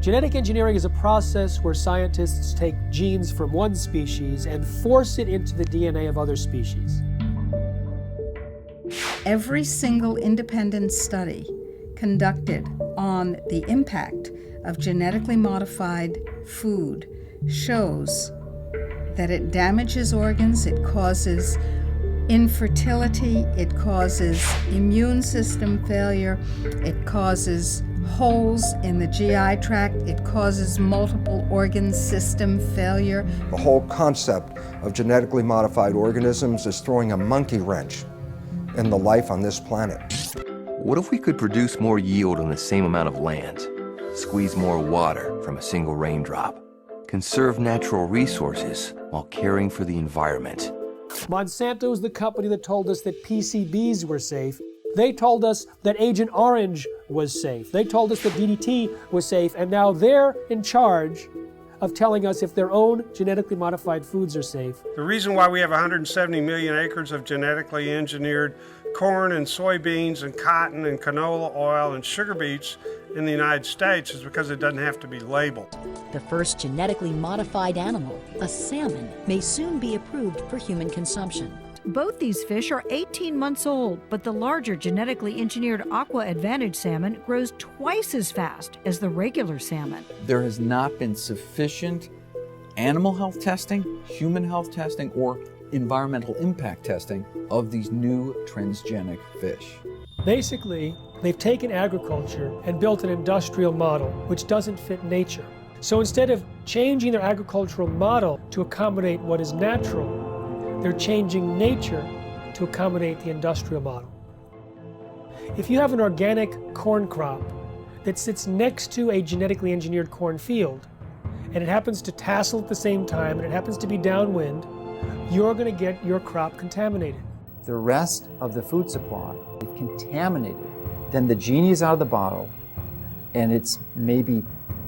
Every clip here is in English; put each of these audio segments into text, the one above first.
Genetic engineering is a process where scientists take genes from one species and force it into the DNA of other species. Every single independent study conducted on the impact of genetically modified food shows that it damages organs, it causes infertility, it causes immune system failure, it causes holes in the GI tract, it causes multiple organ system failure. The whole concept of genetically modified organisms is throwing a monkey wrench in the life on this planet. What if we could produce more yield on the same amount of land, squeeze more water from a single raindrop, conserve natural resources while caring for the environment? Monsanto is the company that told us that PCBs were safe. They told us that Agent Orange was safe. They told us that DDT was safe, and now they're in charge of telling us if their own genetically modified foods are safe. The reason why we have 170 million acres of genetically engineered corn and soybeans and cotton and canola oil and sugar beets in the United States is because it doesn't have to be labeled. The first genetically modified animal, a salmon, may soon be approved for human consumption. Both these fish are 18 months old, but the larger genetically engineered Aqua Advantage salmon grows twice as fast as the regular salmon. There has not been sufficient animal health testing, human health testing, or environmental impact testing of these new transgenic fish. Basically, they've taken agriculture and built an industrial model which doesn't fit nature. So instead of changing their agricultural model to accommodate what is natural, they're changing nature to accommodate the industrial model. If you have an organic corn crop that sits next to a genetically engineered corn field, and it happens to tassel at the same time, and it happens to be downwind, you're going to get your crop contaminated. The rest of the food supply is contaminated. Then the genie is out of the bottle, and it's maybe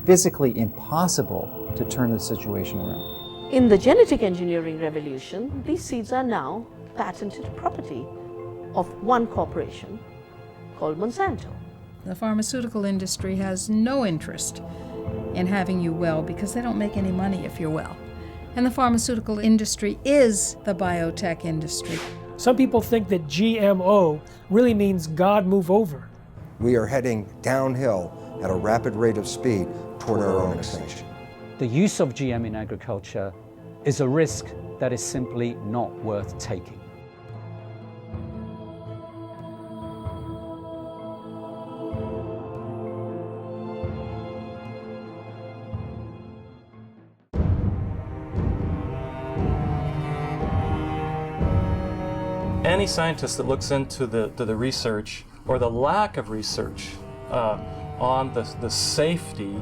physically impossible to turn the situation around. In the genetic engineering revolution, these seeds are now patented property of one corporation called Monsanto. The pharmaceutical industry has no interest in having you well because they don't make any money if you're well. And the pharmaceutical industry is the biotech industry. Some people think that GMO really means God move over. We are heading downhill at a rapid rate of speed toward our own extinction. The use of GM in agriculture is a risk that is simply not worth taking. Any scientist that looks into the research or the lack of research on the safety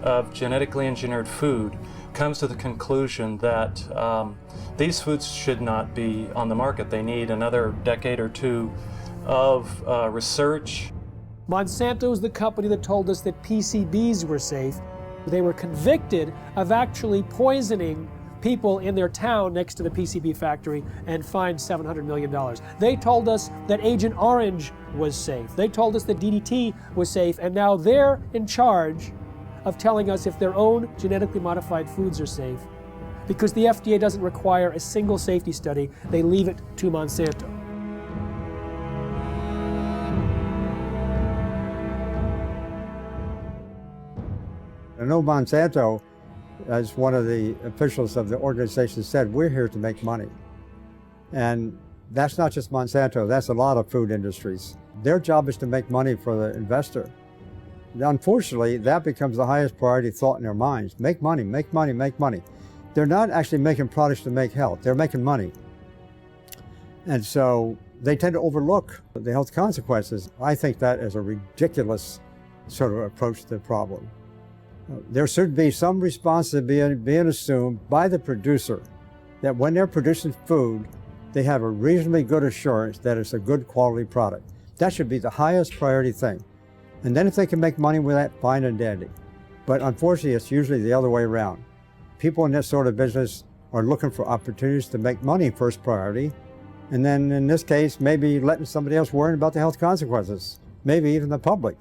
of genetically engineered food comes to the conclusion that these foods should not be on the market. They need another decade or two of research. Monsanto is the company that told us that PCBs were safe. They were convicted of actually poisoning people in their town next to the PCB factory and fined $700 million. They told us that Agent Orange was safe. They told us that DDT was safe, and now they're in charge of telling us if their own genetically modified foods are safe. Because the FDA doesn't require a single safety study, they leave it to Monsanto. I know Monsanto, as one of the officials of the organization said, we're here to make money. And that's not just Monsanto, that's a lot of food industries. Their job is to make money for the investor. Unfortunately, that becomes the highest priority thought in their minds. Make money, make money, make money. They're not actually making products to make health, they're making money. And so they tend to overlook the health consequences. I think that is a ridiculous sort of approach to the problem. There should be some responsibility being assumed by the producer that when they're producing food, they have a reasonably good assurance that it's a good quality product. That should be the highest priority thing. And then if they can make money with that, fine and dandy. But unfortunately, it's usually the other way around. People in this sort of business are looking for opportunities to make money first priority. And then in this case, maybe letting somebody else worry about the health consequences, maybe even the public.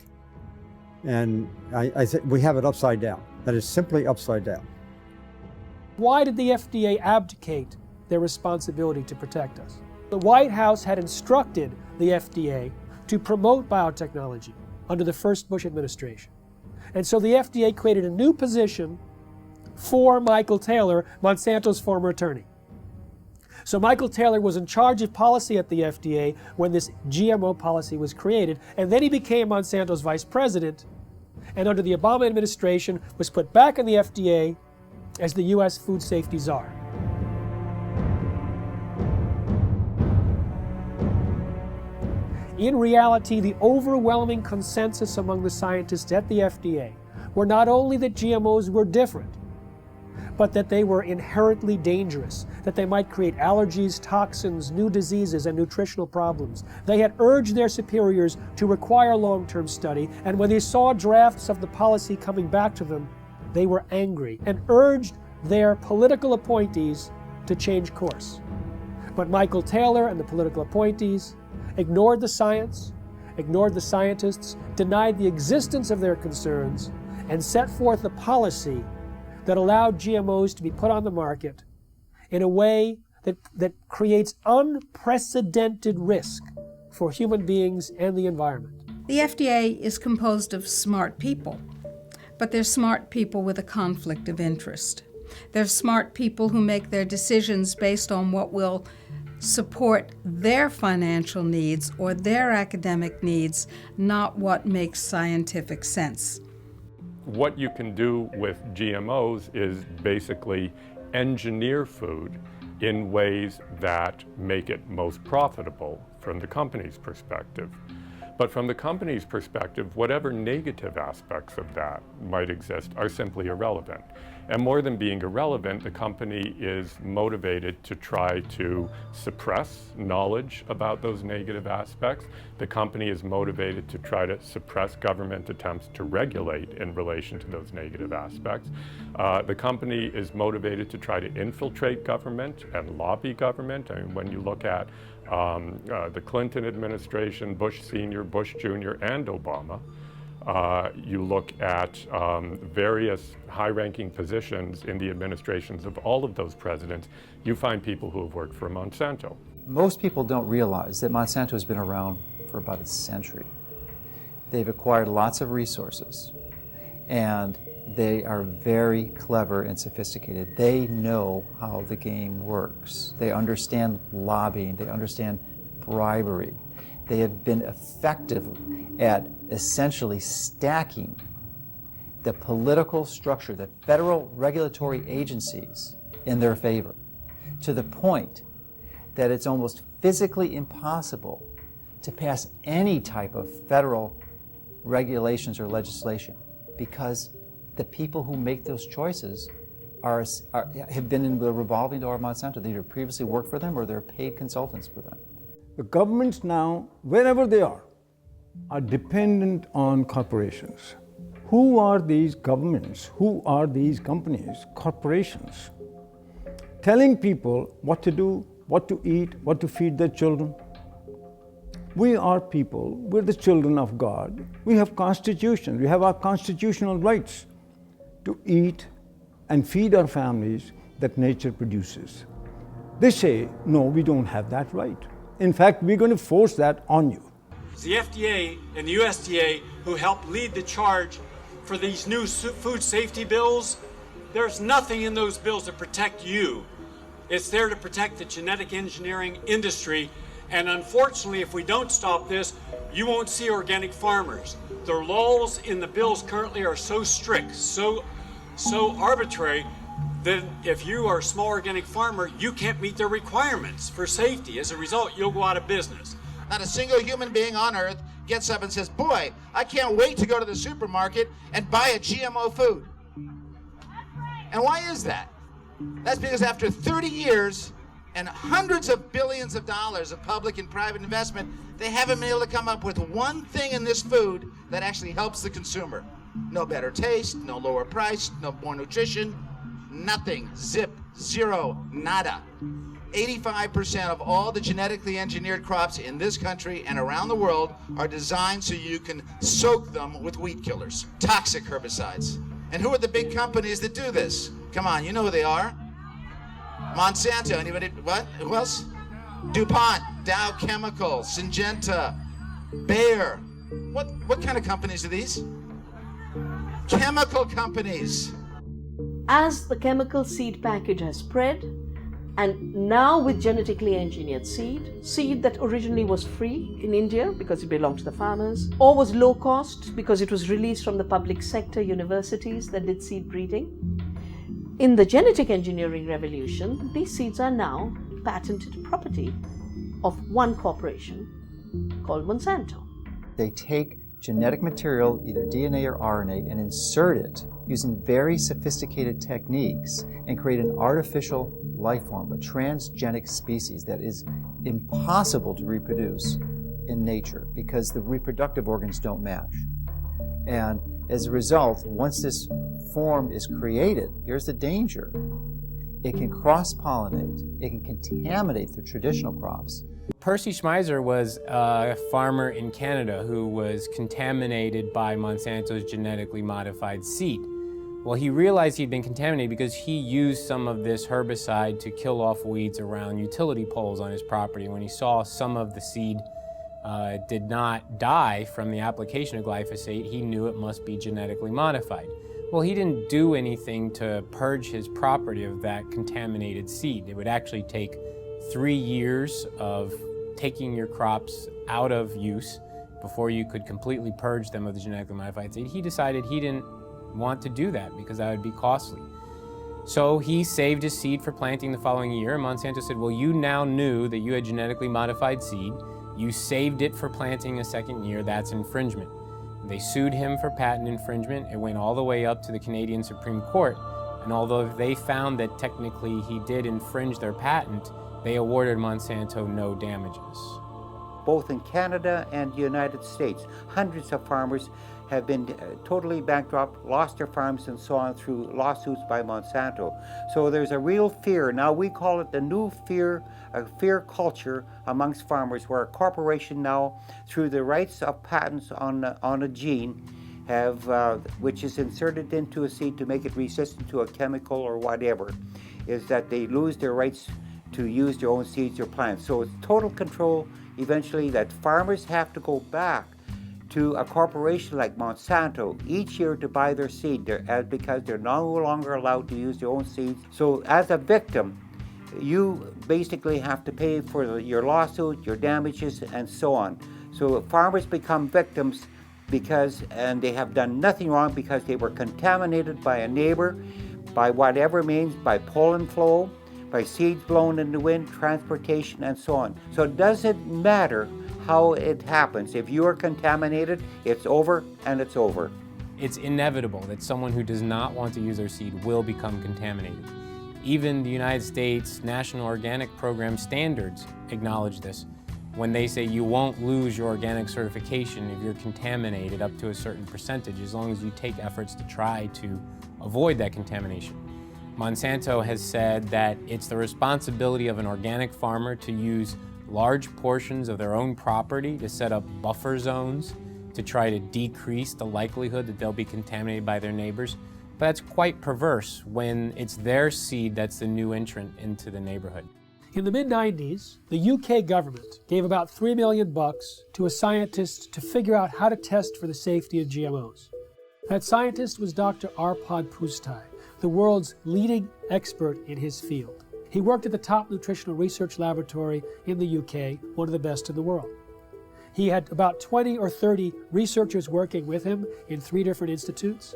And I think we have it upside down. That is simply upside down. Why did the FDA abdicate their responsibility to protect us? The White House had instructed the FDA to promote biotechnology under the first Bush administration. And so the FDA created a new position for Michael Taylor, Monsanto's former attorney. So Michael Taylor was in charge of policy at the FDA when this GMO policy was created, and then he became Monsanto's vice president, and under the Obama administration was put back in the FDA as the U.S. food safety czar. In reality, the overwhelming consensus among the scientists at the FDA were not only that GMOs were different, but that they were inherently dangerous, that they might create allergies, toxins, new diseases, and nutritional problems. They had urged their superiors to require long-term study, and when they saw drafts of the policy coming back to them, they were angry and urged their political appointees to change course. But Michael Taylor and the political appointees ignored the science, ignored the scientists, denied the existence of their concerns, and set forth a policy that allowed GMOs to be put on the market in a way that creates unprecedented risk for human beings and the environment. The FDA is composed of smart people, but they're smart people with a conflict of interest. They're smart people who make their decisions based on what will support their financial needs or their academic needs, not what makes scientific sense. What you can do with GMOs is basically engineer food in ways that make it most profitable from the company's perspective. But from the company's perspective, whatever negative aspects of that might exist are simply irrelevant. And more than being irrelevant, the company is motivated to try to suppress knowledge about those negative aspects. The company is motivated to try to suppress government attempts to regulate in relation to those negative aspects. The company is motivated to try to infiltrate government and lobby government. I mean, when you look at the Clinton administration, Bush Sr., Bush Jr., and Obama, you look at various high-ranking positions in the administrations of all of those presidents, you find people who have worked for Monsanto. Most people don't realize that Monsanto has been around for about a century. They've acquired lots of resources, and they are very clever and sophisticated. They know how the game works. They understand lobbying. They understand bribery. They have been effective at essentially stacking the political structure, the federal regulatory agencies in their favor, to the point that it's almost physically impossible to pass any type of federal regulations or legislation, because the people who make those choices have been in the revolving door of Monsanto. They either previously worked for them or they're paid consultants for them. The governments now, wherever they are dependent on corporations. Who are these governments? Who are these companies? Corporations. Telling people what to do, what to eat, what to feed their children. We are people, we're the children of God. We have constitutions, we have our constitutional rights to eat and feed our families that nature produces. They say, no, we don't have that right. In fact, we're going to force that on you. It's the FDA and the USDA who helped lead the charge for these new food safety bills. There's nothing in those bills to protect you. It's there to protect the genetic engineering industry. And unfortunately, if we don't stop this, you won't see organic farmers. The laws in the bills currently are so strict, so arbitrary, that if you are a small organic farmer, you can't meet their requirements for safety. As a result, you'll go out of business. Not a single human being on earth gets up and says, boy, I can't wait to go to the supermarket and buy a GMO food. And why is that? That's because after 30 years and hundreds of billions of dollars of public and private investment, they haven't been able to come up with one thing in this food that actually helps the consumer. No better taste, no lower price, no more nutrition, nothing, zip, zero, nada. 85% of all the genetically engineered crops in this country and around the world are designed so you can soak them with weed killers, toxic herbicides. And who are the big companies that do this? Come on, you know who they are. Monsanto, anybody, what? Who else? DuPont, Dow Chemical, Syngenta, Bayer. What kind of companies are these? Chemical companies. As the chemical seed package has spread, and now with genetically engineered seed that originally was free in India because it belonged to the farmers, or was low cost because it was released from the public sector universities that did seed breeding. In the genetic engineering revolution, these seeds are now patented property of one corporation called Monsanto. They take genetic material, either DNA or RNA, and insert it using very sophisticated techniques and create an artificial life form, a transgenic species that is impossible to reproduce in nature because the reproductive organs don't match. And as a result, once this form is created, here's the danger. It can cross-pollinate, it can contaminate the traditional crops. Percy Schmeiser was a farmer in Canada who was contaminated by Monsanto's genetically modified seed. Well, he realized he'd been contaminated because he used some of this herbicide to kill off weeds around utility poles on his property. When he saw some of the seed did not die from the application of glyphosate, he knew it must be genetically modified. Well, he didn't do anything to purge his property of that contaminated seed. It would actually take 3 years of taking your crops out of use before you could completely purge them of the genetically modified seed. He decided he didn't want to do that because that would be costly. So he saved his seed for planting the following year, and Monsanto said, well, you now knew that you had genetically modified seed. You saved it for planting a second year. That's infringement. They sued him for patent infringement. It went all the way up to the Canadian Supreme Court, and although they found that technically he did infringe their patent, they awarded Monsanto no damages. Both in Canada and the United States, hundreds of farmers have been totally bankrupt, lost their farms and so on through lawsuits by Monsanto. So there's a real fear. Now we call it the new fear, a fear culture amongst farmers, where a corporation now, through the rights of patents on a gene, have which is inserted into a seed to make it resistant to a chemical or whatever, is that they lose their rights to use their own seeds or plants. So it's total control eventually that farmers have to go back to a corporation like Monsanto each year to buy their seed because they're no longer allowed to use their own seeds. So as a victim, you basically have to pay for your lawsuit, your damages, and so on. So farmers become victims and they have done nothing wrong because they were contaminated by a neighbor, by whatever means, by pollen flow, by seeds blown in the wind, transportation, and so on. So it doesn't matter how it happens. If you are contaminated, it's over and it's over. It's inevitable that someone who does not want to use their seed will become contaminated. Even the United States National Organic Program standards acknowledge this when they say you won't lose your organic certification if you're contaminated up to a certain percentage, as long as you take efforts to try to avoid that contamination. Monsanto has said that it's the responsibility of an organic farmer to use large portions of their own property to set up buffer zones to try to decrease the likelihood that they'll be contaminated by their neighbors. But that's quite perverse when it's their seed that's the new entrant into the neighborhood. In the mid-90s, the UK government gave about $3 million to a scientist to figure out how to test for the safety of GMOs. That scientist was Dr. Arpad Pusztai, the world's leading expert in his field. He worked at the top nutritional research laboratory in the UK, one of the best in the world. He had about 20 or 30 researchers working with him in 3 different institutes,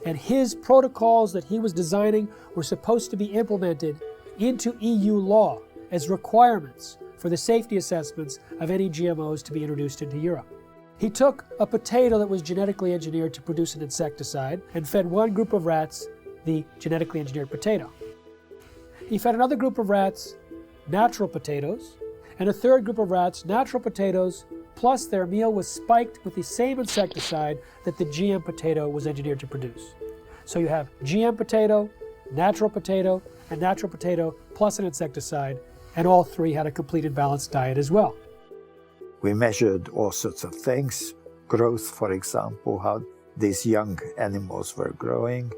and his protocols that he was designing were supposed to be implemented into EU law as requirements for the safety assessments of any GMOs to be introduced into Europe. He took a potato that was genetically engineered to produce an insecticide and fed one group of rats the genetically engineered potato. He fed another group of rats natural potatoes, and a third group of rats natural potatoes, plus their meal was spiked with the same insecticide that the GM potato was engineered to produce. So you have GM potato, and natural potato plus an insecticide, and all three had a complete and balanced diet as well. We measured all sorts of things, growth, for example, how these young animals were growing,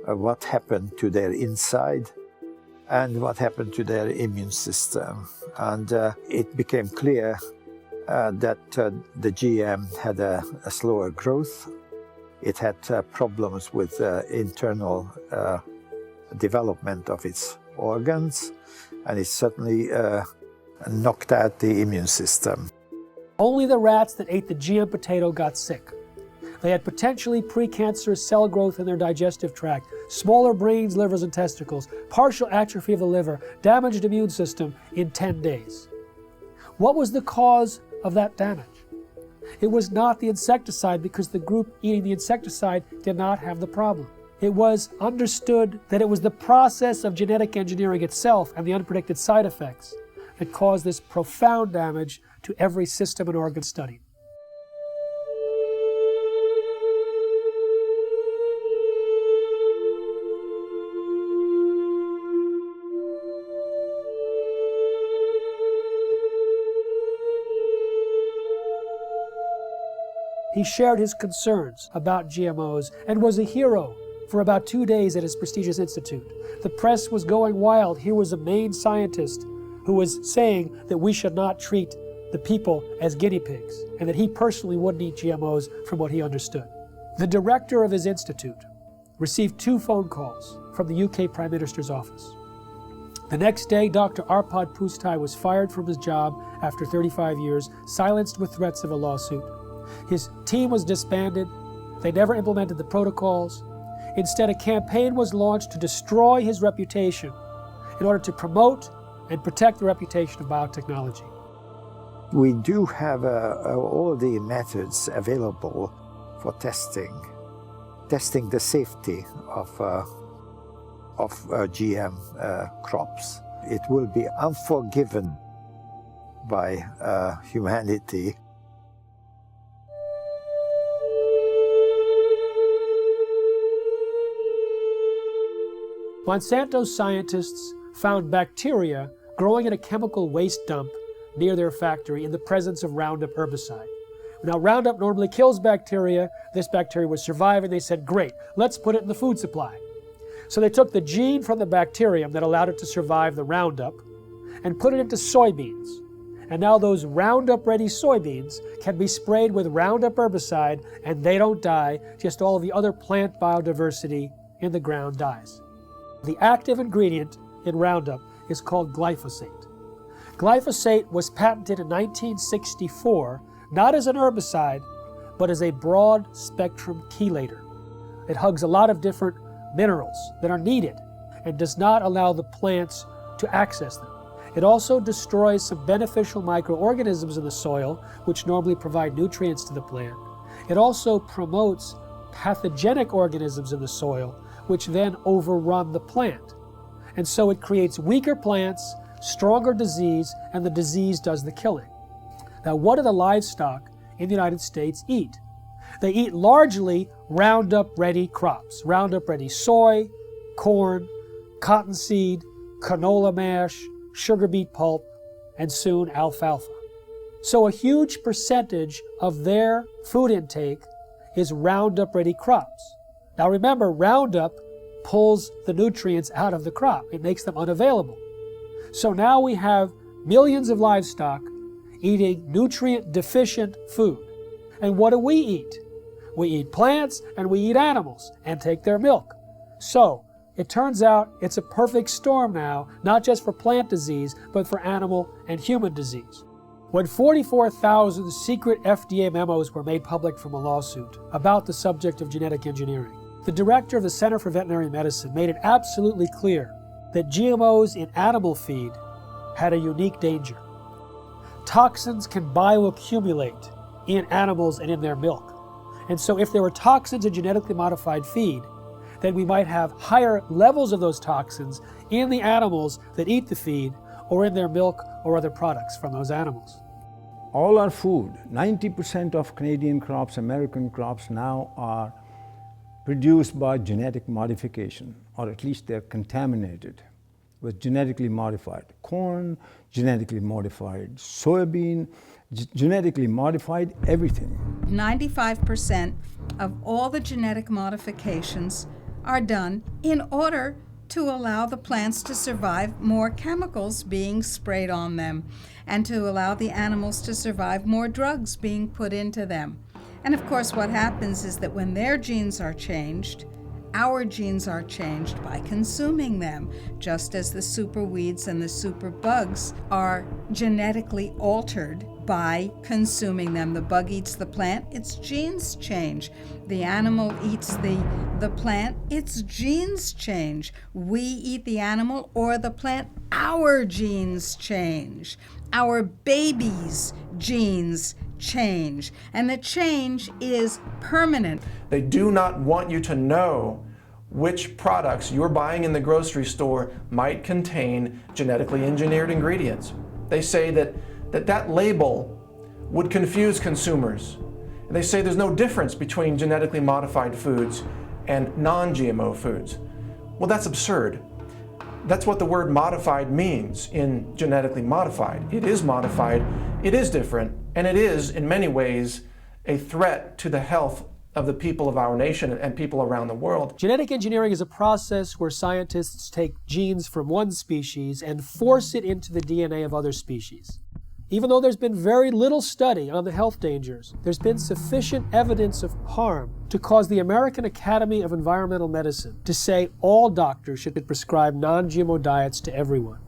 what happened to their inside, and what happened to their immune system. And it became clear that the GM had a slower growth. It had problems with internal development of its organs, and it certainly knocked out the immune system. Only the rats that ate the GM potato got sick. They had potentially precancerous cell growth in their digestive tract, smaller brains, livers, and testicles, partial atrophy of the liver, damaged immune system in 10 days. What was the cause of that damage? It was not the insecticide, because the group eating the insecticide did not have the problem. It was understood that it was the process of genetic engineering itself and the unpredicted side effects that caused this profound damage to every system and organ studied. He shared his concerns about GMOs and was a hero for about 2 days at his prestigious institute. The press was going wild. Here was a main scientist who was saying that we should not treat the people as guinea pigs, and that he personally wouldn't eat GMOs from what he understood. The director of his institute received 2 phone calls from the UK Prime Minister's office. The next day, Dr. Arpad Pustai was fired from his job after 35 years, silenced with threats of a lawsuit. His team was disbanded. They never implemented the protocols. Instead, a campaign was launched to destroy his reputation in order to promote and protect the reputation of biotechnology. We do have all the methods available for testing the safety of GM crops. It will be unforgiven by humanity. Monsanto scientists found bacteria growing in a chemical waste dump near their factory in the presence of Roundup herbicide. Now, Roundup normally kills bacteria. This bacteria was surviving. They said, great, let's put it in the food supply. So they took the gene from the bacterium that allowed it to survive the Roundup and put it into soybeans. And now those Roundup-ready soybeans can be sprayed with Roundup herbicide, and they don't die. Just all of the other plant biodiversity in the ground dies. The active ingredient in Roundup is called glyphosate. Glyphosate was patented in 1964, not as an herbicide, but as a broad-spectrum chelator. It hugs a lot of different minerals that are needed and does not allow the plants to access them. It also destroys some beneficial microorganisms in the soil, which normally provide nutrients to the plant. It also promotes pathogenic organisms in the soil, which then overrun the plant. And so it creates weaker plants, stronger disease, and the disease does the killing. Now, what do the livestock in the United States eat? They eat largely Roundup-ready crops. Roundup-ready soy, corn, cottonseed, canola mash, sugar beet pulp, and soon alfalfa. So a huge percentage of their food intake is Roundup-ready crops. Now remember, Roundup pulls the nutrients out of the crop. It makes them unavailable. So now we have millions of livestock eating nutrient-deficient food. And what do we eat? We eat plants and we eat animals and take their milk. So it turns out it's a perfect storm now, not just for plant disease, but for animal and human disease. When 44,000 secret FDA memos were made public from a lawsuit about the subject of genetic engineering, the director of the Center for Veterinary Medicine made it absolutely clear that GMOs in animal feed had a unique danger. Toxins can bioaccumulate in animals and in their milk. And so if there were toxins in genetically modified feed, then we might have higher levels of those toxins in the animals that eat the feed or in their milk or other products from those animals. All our food, 90% of Canadian crops, American crops now are produced by genetic modification, or at least they're contaminated with genetically modified corn, genetically modified soybean, genetically modified everything. 95% of all the genetic modifications are done in order to allow the plants to survive more chemicals being sprayed on them and to allow the animals to survive more drugs being put into them. And of course, what happens is that when their genes are changed, our genes are changed by consuming them, just as the superweeds and the superbugs are genetically altered by consuming them. The bug eats the plant, its genes change. The animal eats the plant, its genes change. We eat the animal or the plant, our genes change. Our babies' genes change, and the change is permanent. They do not want you to know which products you're buying in the grocery store might contain genetically engineered ingredients. They say that label would confuse consumers. And they say there's no difference between genetically modified foods and non-GMO foods. Well, that's absurd. That's what the word modified means in genetically modified. It is modified, it is different, and it is, in many ways, a threat to the health of the people of our nation and people around the world. Genetic engineering is a process where scientists take genes from one species and force it into the DNA of other species. Even though there's been very little study on the health dangers, there's been sufficient evidence of harm to cause the American Academy of Environmental Medicine to say all doctors should prescribe non-GMO diets to everyone.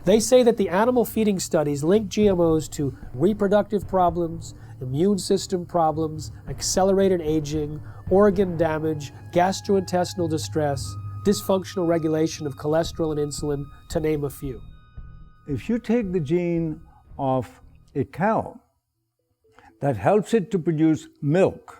They say that the animal feeding studies link GMOs to reproductive problems, immune system problems, accelerated aging, organ damage, gastrointestinal distress, dysfunctional regulation of cholesterol and insulin, to name a few. If you take the gene of a cow that helps it to produce milk,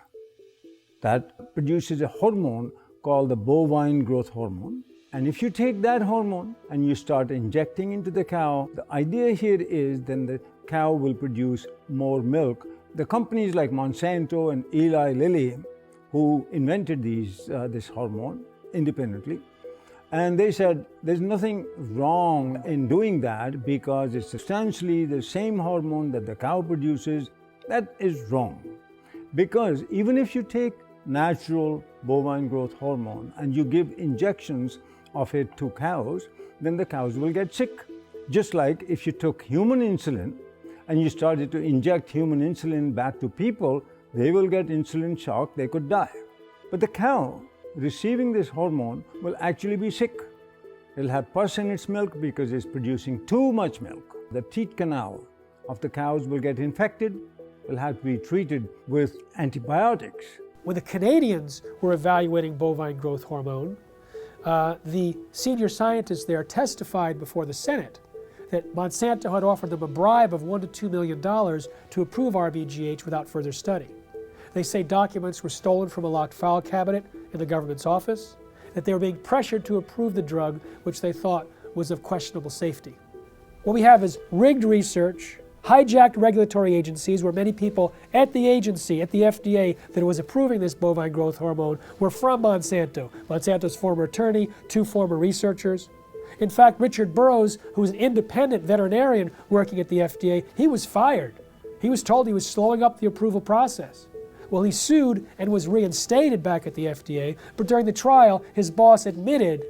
that produces a hormone called the bovine growth hormone, and if you take that hormone and you start injecting into the cow, the idea here is then the cow will produce more milk. The companies like Monsanto and Eli Lilly, who invented this hormone independently, and they said there's nothing wrong in doing that because it's substantially the same hormone that the cow produces. That is wrong. Because even if you take natural bovine growth hormone and you give injections of it to cows, then the cows will get sick. Just like if you took human insulin and you started to inject human insulin back to people, they will get insulin shock, they could die. But the cow receiving this hormone will actually be sick. It'll have pus in its milk because it's producing too much milk. The teat canal of the cows will get infected, will have to be treated with antibiotics. When the Canadians were evaluating bovine growth hormone, the senior scientists there testified before the Senate that Monsanto had offered them a bribe of $1 to $2 million to approve RBGH without further study. They say documents were stolen from a locked file cabinet in the government's office, that they were being pressured to approve the drug, which they thought was of questionable safety. What we have is rigged research, hijacked regulatory agencies where many people at the agency, at the FDA, that was approving this bovine growth hormone were from Monsanto. Monsanto's former attorney, 2 former researchers. In fact, Richard Burroughs, who was an independent veterinarian working at the FDA, he was fired. He was told he was slowing up the approval process. Well, he sued and was reinstated back at the FDA, but during the trial, his boss admitted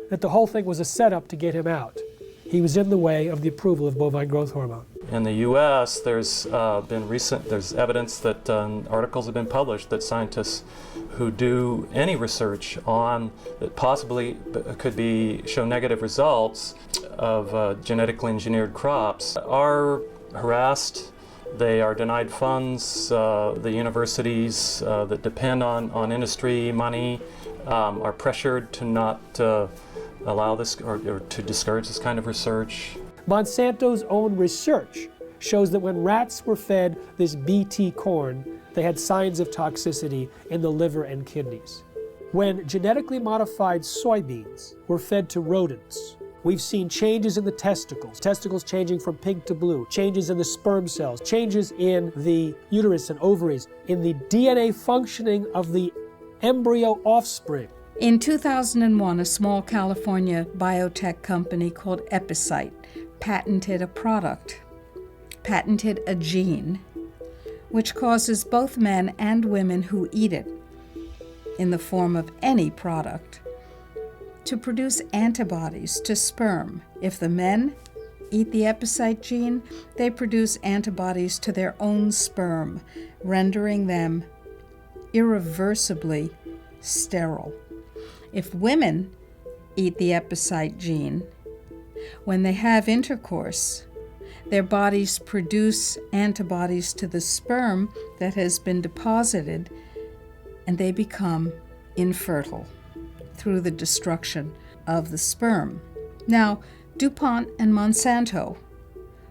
that the whole thing was a setup to get him out. He was in the way of the approval of bovine growth hormone. In the U.S., there's evidence that articles have been published that scientists who do any research on that possibly could show negative results of genetically engineered crops are harassed. They are denied funds. The universities that depend on industry money are pressured to not allow this or to discourage this kind of research. Monsanto's own research shows that when rats were fed this BT corn, they had signs of toxicity in the liver and kidneys. When genetically modified soybeans were fed to rodents, we've seen changes in the testicles changing from pink to blue, changes in the sperm cells, changes in the uterus and ovaries, in the DNA functioning of the embryo offspring. In 2001, a small California biotech company called Epicite patented a gene, which causes both men and women who eat it, in the form of any product, to produce antibodies to sperm. If the men eat the Epicite gene, they produce antibodies to their own sperm, rendering them irreversibly sterile. If women eat the Epicite gene, when they have intercourse, their bodies produce antibodies to the sperm that has been deposited, and they become infertile through the destruction of the sperm. Now, DuPont and Monsanto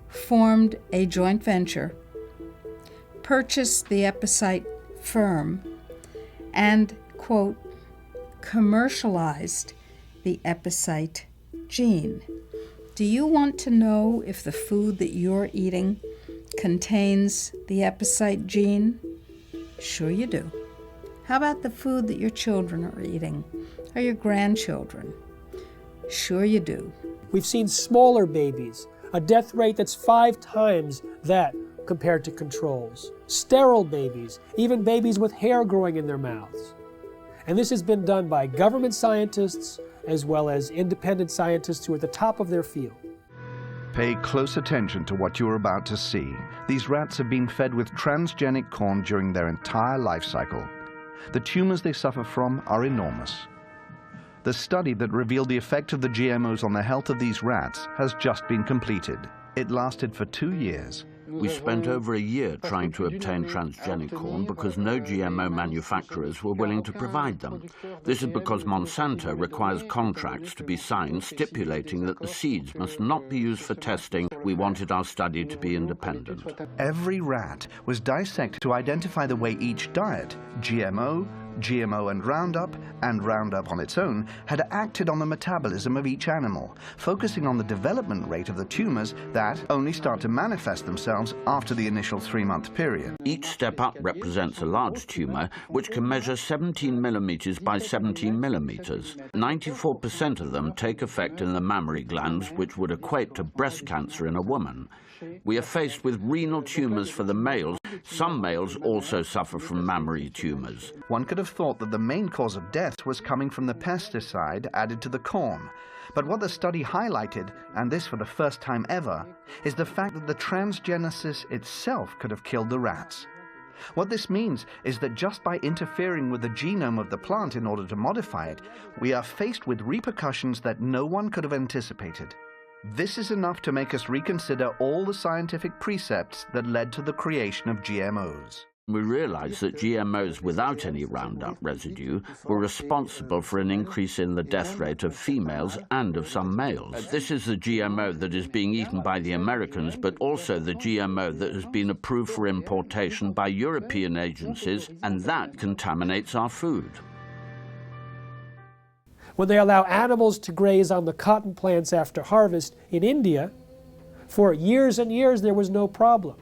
formed a joint venture, purchased the Epicite firm, and, quote, commercialized the Epicite gene. Do you want to know if the food that you're eating contains the Epicite gene? Sure you do. How about the food that your children are eating, or your grandchildren? Sure you do. We've seen smaller babies, a death rate that's 5 times that compared to controls. Sterile babies, even babies with hair growing in their mouths. And this has been done by government scientists as well as independent scientists who are at the top of their field. Pay close attention to what you're about to see. These rats have been fed with transgenic corn during their entire life cycle. The tumors they suffer from are enormous. The study that revealed the effect of the GMOs on the health of these rats has just been completed. It lasted for 2 years. We spent over a year trying to obtain transgenic corn because no GMO manufacturers were willing to provide them. This is because Monsanto requires contracts to be signed stipulating that the seeds must not be used for testing. We wanted our study to be independent. Every rat was dissected to identify the way each diet, GMO and Roundup on its own, had acted on the metabolism of each animal, focusing on the development rate of the tumors that only start to manifest themselves after the initial 3-month period. Each step up represents a large tumor, which can measure 17 millimeters by 17 millimeters. 94% of them take effect in the mammary glands, which would equate to breast cancer in a woman. We are faced with renal tumors for the males. Some males also suffer from mammary tumors. One could have thought that the main cause of death was coming from the pesticide added to the corn. But what the study highlighted, and this for the first time ever, is the fact that the transgenesis itself could have killed the rats. What this means is that just by interfering with the genome of the plant in order to modify it, we are faced with repercussions that no one could have anticipated. This is enough to make us reconsider all the scientific precepts that led to the creation of GMOs. We realized that GMOs without any Roundup residue were responsible for an increase in the death rate of females and of some males. This is the GMO that is being eaten by the Americans, but also the GMO that has been approved for importation by European agencies, and that contaminates our food. When they allow animals to graze on the cotton plants after harvest in India, for years and years there was no problem.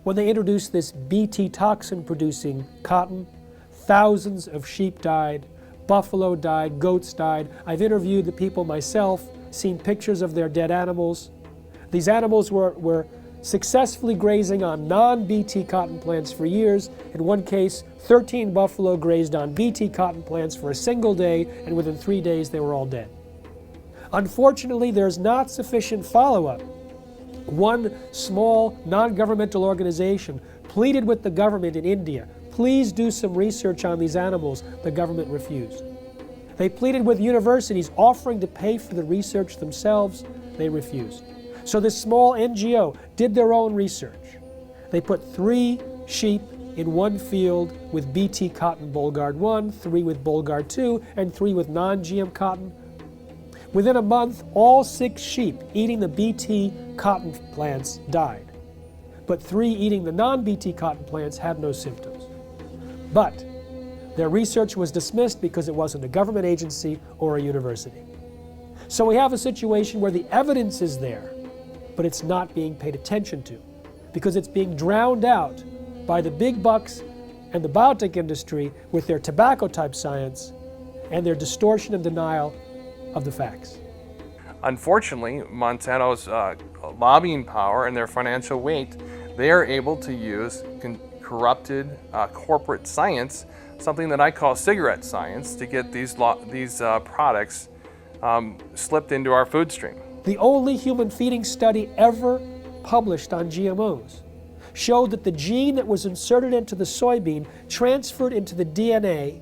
When they introduced this Bt toxin-producing cotton, thousands of sheep died, buffalo died, goats died. I've interviewed the people myself, seen pictures of their dead animals. These animals were successfully grazing on non-Bt cotton plants for years. In one case, 13 buffalo grazed on Bt cotton plants for a single day, and within 3 days they were all dead. Unfortunately, there's not sufficient follow-up. One small non-governmental organization pleaded with the government in India, please do some research on these animals. The government refused. They pleaded with universities offering to pay for the research themselves. They refused. So this small NGO did their own research. They put 3 sheep in one field with Bt cotton Bollgard 1, 3 with Bollgard 2, and 3 with non-GM cotton. Within a month, all 6 sheep eating the Bt cotton plants died. But 3 eating the non-Bt cotton plants had no symptoms. But their research was dismissed because it wasn't a government agency or a university. So we have a situation where the evidence is there, but it's not being paid attention to because it's being drowned out by the big bucks and the biotech industry with their tobacco-type science and their distortion and denial of the facts. Unfortunately, Monsanto's lobbying power and their financial weight, they are able to use corrupted corporate science, something that I call cigarette science, to get these products slipped into our food stream. The only human feeding study ever published on GMOs showed that the gene that was inserted into the soybean transferred into the DNA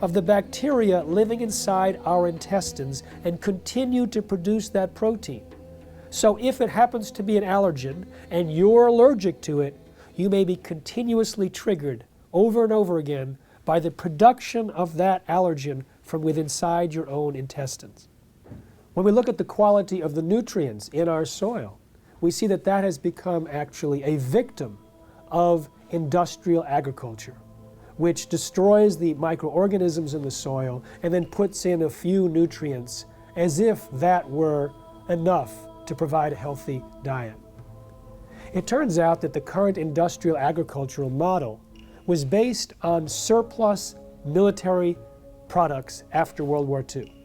of the bacteria living inside our intestines and continued to produce that protein. So if it happens to be an allergen and you're allergic to it, you may be continuously triggered over and over again by the production of that allergen from within inside your own intestines. When we look at the quality of the nutrients in our soil, we see that that has become actually a victim of industrial agriculture, which destroys the microorganisms in the soil and then puts in a few nutrients as if that were enough to provide a healthy diet. It turns out that the current industrial agricultural model was based on surplus military products after World War II.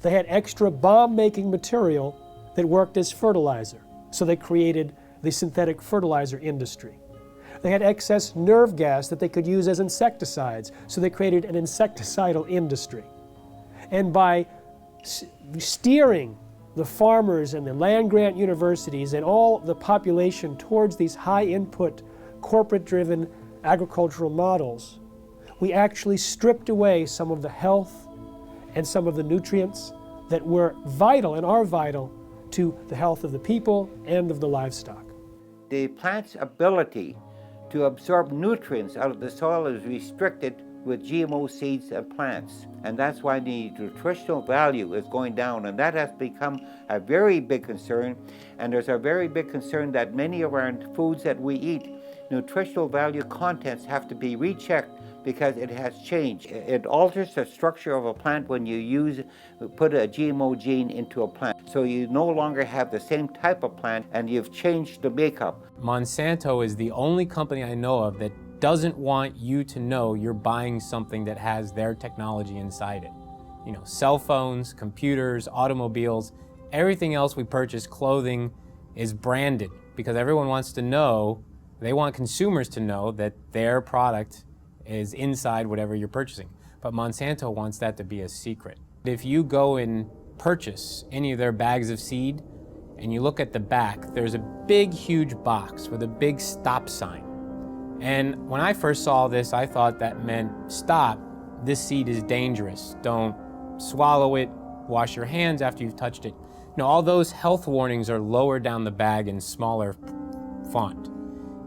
They had extra bomb-making material that worked as fertilizer, so they created the synthetic fertilizer industry. They had excess nerve gas that they could use as insecticides, so they created an insecticidal industry. And by steering the farmers and the land-grant universities and all the population towards these high-input, corporate-driven agricultural models, we actually stripped away some of the health and some of the nutrients that were vital and are vital to the health of the people and of the livestock. The plant's ability to absorb nutrients out of the soil is restricted with GMO seeds and plants. And that's why the nutritional value is going down. And that has become a very big concern. And there's a very big concern that many of our foods that we eat, nutritional value contents have to be rechecked because it has changed. It alters the structure of a plant when you put a GMO gene into a plant. So you no longer have the same type of plant and you've changed the makeup. Monsanto is the only company I know of that doesn't want you to know you're buying something that has their technology inside it. You know, cell phones, computers, automobiles, everything else we purchase, clothing, is branded because everyone wants to know, they want consumers to know that their product is inside whatever you're purchasing. But Monsanto wants that to be a secret. If you go and purchase any of their bags of seed and you look at the back, there's a big, huge box with a big stop sign. And when I first saw this, I thought that meant stop, this seed is dangerous. Don't swallow it, wash your hands after you've touched it. No, all those health warnings are lower down the bag in smaller font.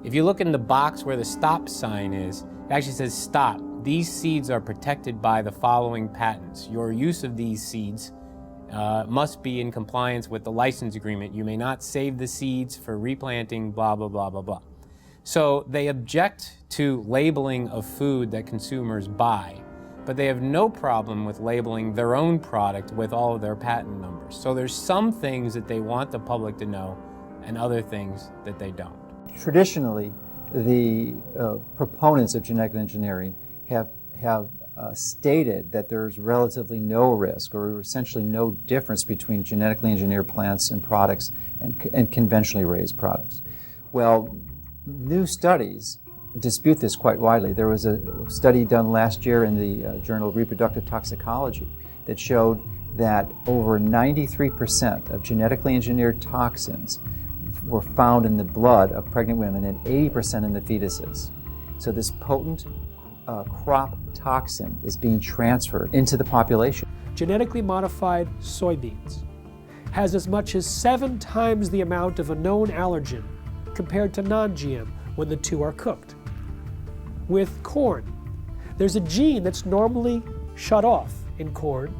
If you look in the box where the stop sign is, it actually says stop. These seeds are protected by the following patents. Your use of these seeds must be in compliance with the license agreement. You may not save the seeds for replanting, blah, blah, blah, blah, blah. So they object to labeling of food that consumers buy, but they have no problem with labeling their own product with all of their patent numbers. So there's some things that they want the public to know and other things that they don't. Traditionally, the proponents of genetic engineering have stated that there's relatively no risk or essentially no difference between genetically engineered plants and products and conventionally raised products. Well, new studies dispute this quite widely. There was a study done last year in the Journal of Reproductive Toxicology that showed that over 93% of genetically engineered toxins were found in the blood of pregnant women and 80% in the fetuses. So this potent crop toxin is being transferred into the population. Genetically modified soybeans has as much as 7 times the amount of a known allergen compared to non-GM when the two are cooked. With corn, there's a gene that's normally shut off in corn,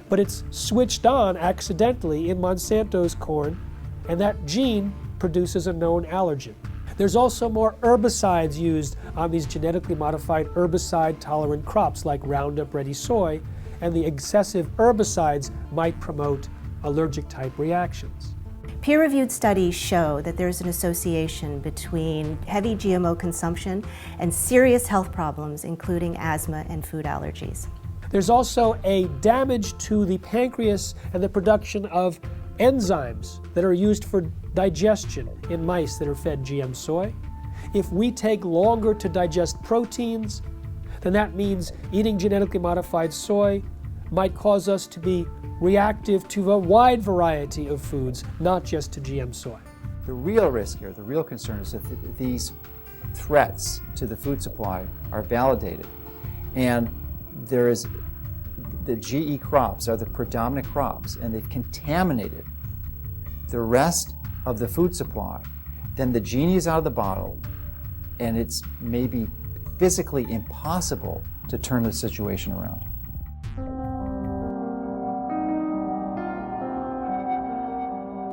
but it's switched on accidentally in Monsanto's corn, and that gene produces a known allergen. There's also more herbicides used on these genetically modified herbicide-tolerant crops like Roundup Ready soy, and the excessive herbicides might promote allergic-type reactions. Peer-reviewed studies show that there's an association between heavy GMO consumption and serious health problems, including asthma and food allergies. There's also a damage to the pancreas and the production of enzymes that are used for digestion in mice that are fed GM soy. If we take longer to digest proteins, then that means eating genetically modified soy might cause us to be reactive to a wide variety of foods, not just to GM soy. The real risk here, the real concern is that these threats to the food supply are validated, and there is the GE crops are the predominant crops, and they've contaminated the rest of the food supply, then the genie is out of the bottle, and it's maybe physically impossible to turn the situation around.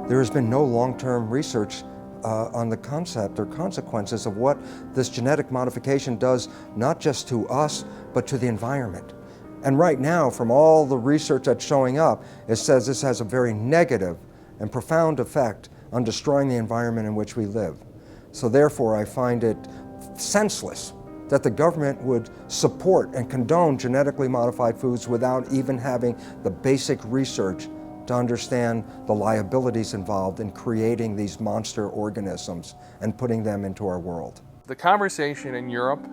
There has been no long-term research on the concept or consequences of what this genetic modification does, not just to us, but to the environment. And right now, from all the research that's showing up, it says this has a very negative and profound effect on destroying the environment in which we live. So therefore, I find it senseless that the government would support and condone genetically modified foods without even having the basic research to understand the liabilities involved in creating these monster organisms and putting them into our world. The conversation in Europe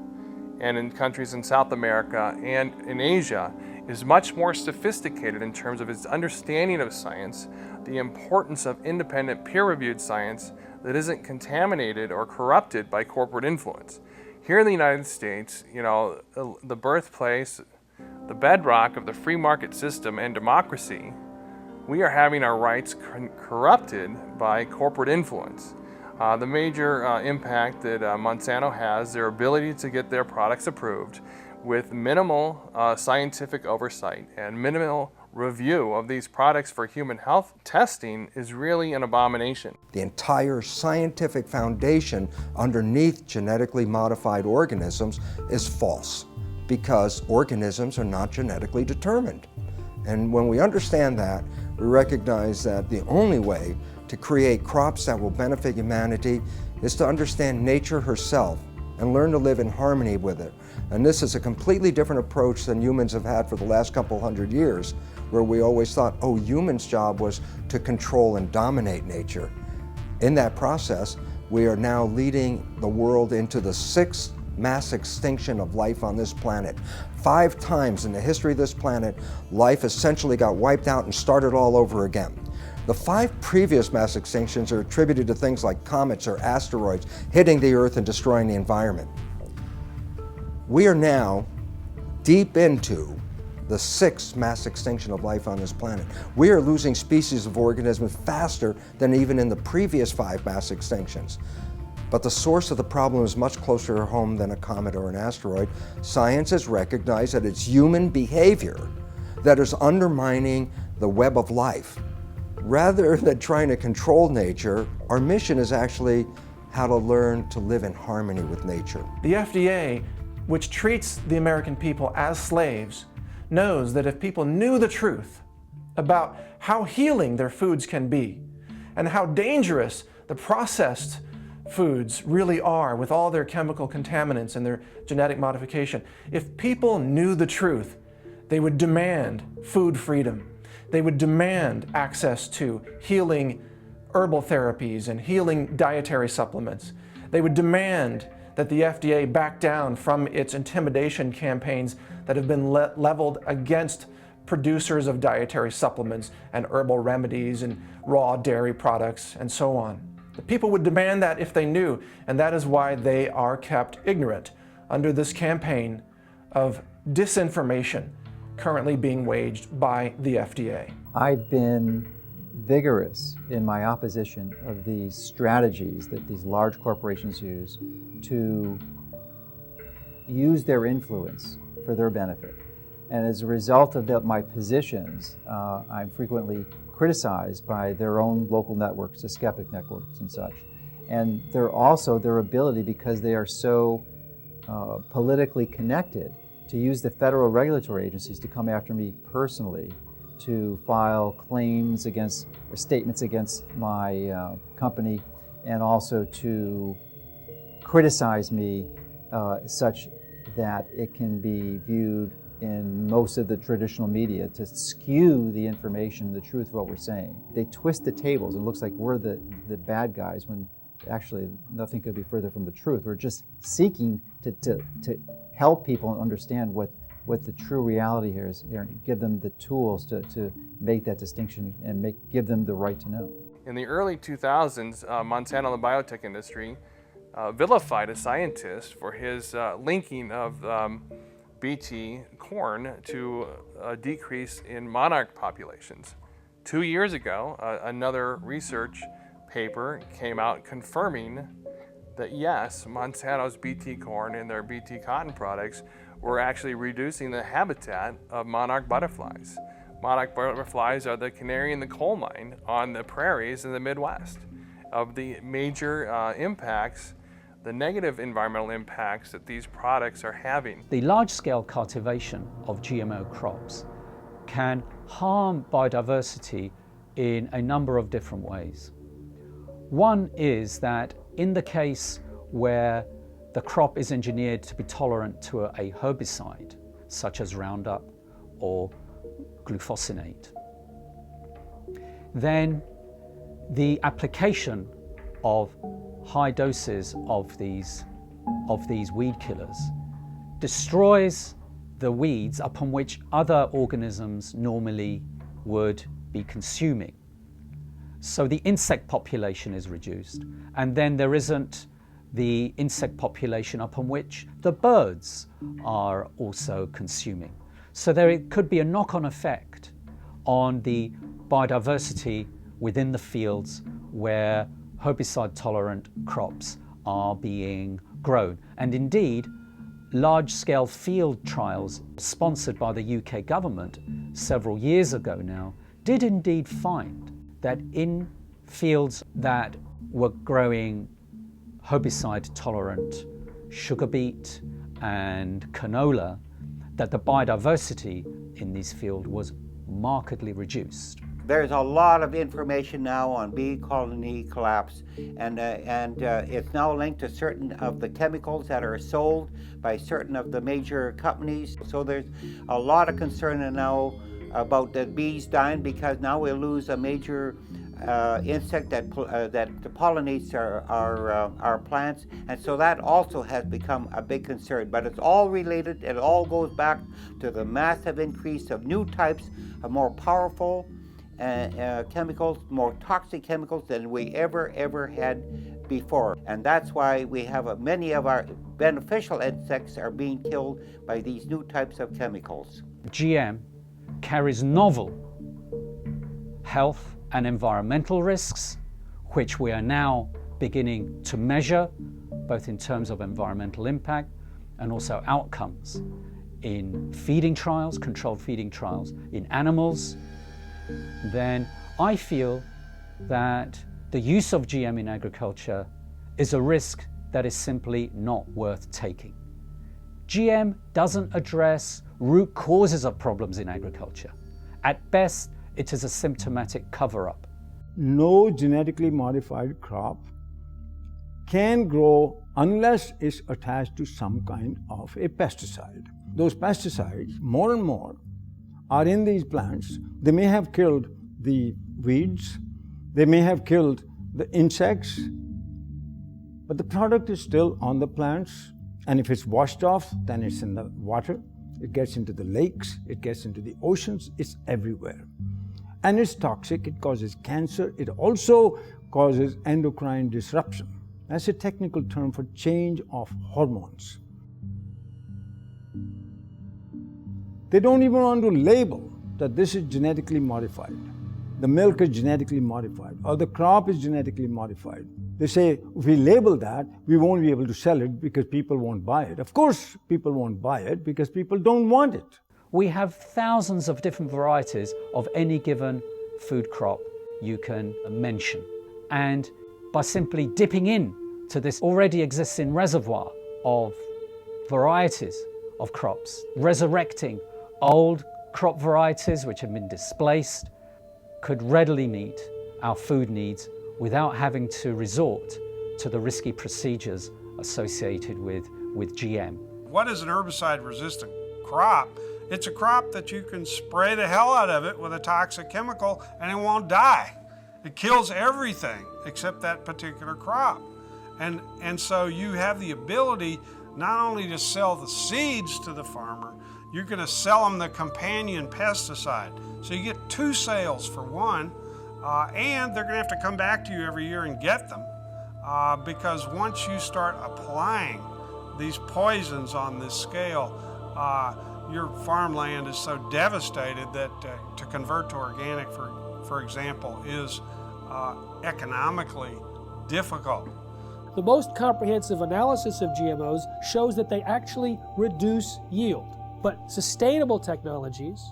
and in countries in South America and in Asia is much more sophisticated in terms of its understanding of science, the importance of independent peer-reviewed science that isn't contaminated or corrupted by corporate influence. Here in the United States, you know, the birthplace, the bedrock of the free market system and democracy, we are having our rights corrupted by corporate influence. The major impact that Monsanto has, their ability to get their products approved with minimal scientific oversight and minimal review of these products for human health testing is really an abomination. The entire scientific foundation underneath genetically modified organisms is false because organisms are not genetically determined. And when we understand that, we recognize that the only way to create crops that will benefit humanity is to understand nature herself and learn to live in harmony with it. And this is a completely different approach than humans have had for the last couple hundred years, where we always thought, oh, humans' job was to control and dominate nature. In that process, we are now leading the world into the 6th mass extinction of life on this planet. 5 times in the history of this planet, life essentially got wiped out and started all over again. The 5 previous mass extinctions are attributed to things like comets or asteroids hitting the Earth and destroying the environment. We are now deep into the 6th mass extinction of life on this planet. We are losing species of organisms faster than even in the previous 5 mass extinctions. But the source of the problem is much closer to home than a comet or an asteroid. Science has recognized that it's human behavior that is undermining the web of life. Rather than trying to control nature, our mission is actually how to learn to live in harmony with nature. The FDA, which treats the American people as slaves, knows that if people knew the truth about how healing their foods can be and how dangerous the processed foods really are with all their chemical contaminants and their genetic modification, if people knew the truth, they would demand food freedom. They would demand access to healing herbal therapies and healing dietary supplements. They would demand that the FDA back down from its intimidation campaigns that have been leveled against producers of dietary supplements and herbal remedies and raw dairy products and so on. The people would demand that if they knew, and that is why they are kept ignorant under this campaign of disinformation currently being waged by the FDA. I've been vigorous in my opposition of these strategies that these large corporations use to use their influence for their benefit. And as a result of my positions, I'm frequently criticized by their own local networks, the skeptic networks and such. And they're also their ability, because they are so politically connected, to use the federal regulatory agencies to come after me personally, to file claims against or statements against my company, and also to criticize me such that it can be viewed in most of the traditional media to skew the information, the truth of what we're saying. They twist the tables. It looks like we're the bad guys when actually nothing could be further from the truth. We're just seeking to help people understand what the true reality here is, and give them the tools to make that distinction and give them the right to know. In the early 2000s, Monsanto and the biotech industry vilified a scientist for his linking of Bt corn to a decrease in monarch populations. 2 years ago, another research paper came out confirming that yes, Monsanto's Bt corn and their Bt cotton products were actually reducing the habitat of monarch butterflies. Monarch butterflies are the canary in the coal mine on the prairies in the Midwest. Of the major impacts, the negative environmental impacts that these products are having. The large-scale cultivation of GMO crops can harm biodiversity in a number of different ways. One is that in the case where the crop is engineered to be tolerant to a herbicide, such as Roundup or glufosinate, then the application of high doses of these weed killers destroys the weeds upon which other organisms normally would be consuming. So the insect population is reduced, and then there isn't the insect population upon which the birds are also consuming. So there could be a knock-on effect on the biodiversity within the fields where herbicide-tolerant crops are being grown. And indeed, large-scale field trials sponsored by the UK government several years ago now did indeed find that in fields that were growing herbicide-tolerant sugar beet and canola, that the biodiversity in these fields was markedly reduced. There's a lot of information now on bee colony collapse, and it's now linked to certain of the chemicals that are sold by certain of the major companies. So there's a lot of concern now about the bees dying, because now we'll lose a major insect that pollinates our plants, and so that also has become a big concern. But it's all related. It all goes back to the massive increase of new types of more powerful chemicals, more toxic chemicals than we ever had before. And that's why we have many of our beneficial insects are being killed by these new types of chemicals. GM carries novel health and environmental risks, which we are now beginning to measure, both in terms of environmental impact and also outcomes in feeding trials, controlled feeding trials in animals. Then I feel that the use of GM in agriculture is a risk that is simply not worth taking. GM doesn't address root causes of problems in agriculture. At best, it is a symptomatic cover-up. No genetically modified crop can grow unless it's attached to some kind of a pesticide. Those pesticides, more and more, are in these plants. They may have killed the weeds, they may have killed the insects, but the product is still on the plants, and if it's washed off, then it's in the water, it gets into the lakes, it gets into the oceans, it's everywhere. And it's toxic, it causes cancer, it also causes endocrine disruption. That's a technical term for change of hormones. They don't even want to label that this is genetically modified. The milk is genetically modified, or the crop is genetically modified. They say, if we label that, we won't be able to sell it because people won't buy it. Of course, people won't buy it because people don't want it. We have thousands of different varieties of any given food crop you can mention. And by simply dipping in to this already existing reservoir of varieties of crops, resurrecting old crop varieties which have been displaced, could readily meet our food needs without having to resort to the risky procedures associated with GM. What is an herbicide-resistant crop It's a crop that you can spray the hell out of it with a toxic chemical and it won't die. It kills everything except that particular crop. And so you have the ability not only to sell the seeds to the farmer, you're going to sell them the companion pesticide. So you get 2 sales for one, and they're going to have to come back to you every year and get them because once you start applying these poisons on this scale, your farmland is so devastated that to convert to organic, for example, is economically difficult. The most comprehensive analysis of GMOs shows that they actually reduce yield. But sustainable technologies,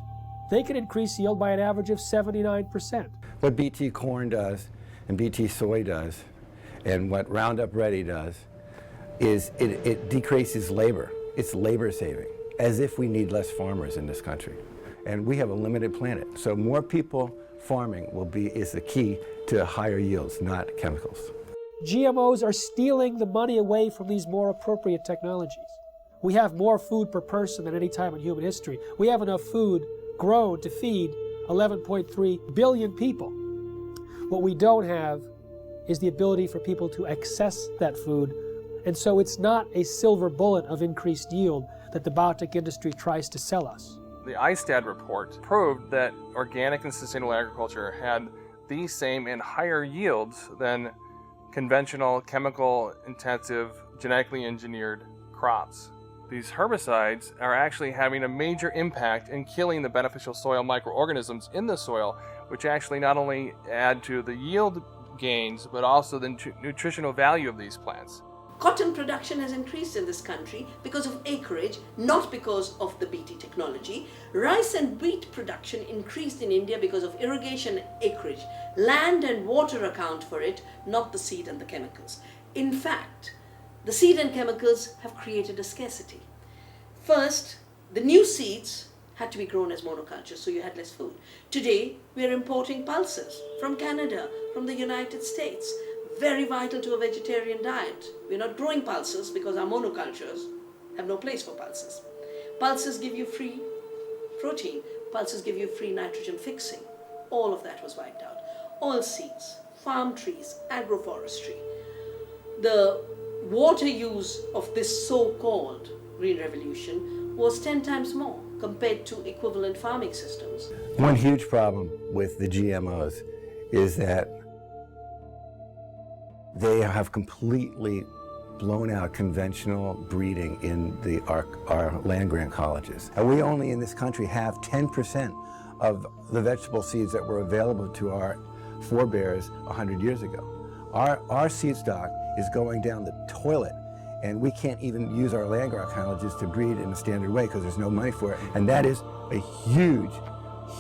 they can increase yield by an average of 79%. What BT corn does and BT soy does and what Roundup Ready does is it decreases labor. It's labor saving, as if we need less farmers in this country. And we have a limited planet. So more people farming is the key to higher yields, not chemicals. GMOs are stealing the money away from these more appropriate technologies. We have more food per person than any time in human history. We have enough food grown to feed 11.3 billion people. What we don't have is the ability for people to access that food, and so it's not a silver bullet of increased yield that the biotech industry tries to sell us. The ISTAD report proved that organic and sustainable agriculture had the same and higher yields than conventional, chemical-intensive, genetically engineered crops. These herbicides are actually having a major impact in killing the beneficial soil microorganisms in the soil, which actually not only add to the yield gains, but also the nutritional value of these plants. Cotton production has increased in this country because of acreage, not because of the BT technology. Rice and wheat production increased in India because of irrigation acreage. Land and water account for it, not the seed and the chemicals. In fact, the seed and chemicals have created a scarcity. First, the new seeds had to be grown as monocultures, so you had less food. Today, we are importing pulses from Canada, from the United States. Very vital to a vegetarian diet. We're not growing pulses because our monocultures have no place for pulses. Pulses give you free protein. Pulses give you free nitrogen fixing. All of that was wiped out. Oilseeds, farm trees, agroforestry. The water use of this so-called Green Revolution was 10 times more compared to equivalent farming systems. One huge problem with the GMOs is that they have completely blown out conventional breeding in our land-grant colleges. And we only in this country have 10% of the vegetable seeds that were available to our forebears 100 years ago. Our seed stock is going down the toilet, and we can't even use our land-grant colleges to breed in a standard way because there's no money for it. And that is a huge,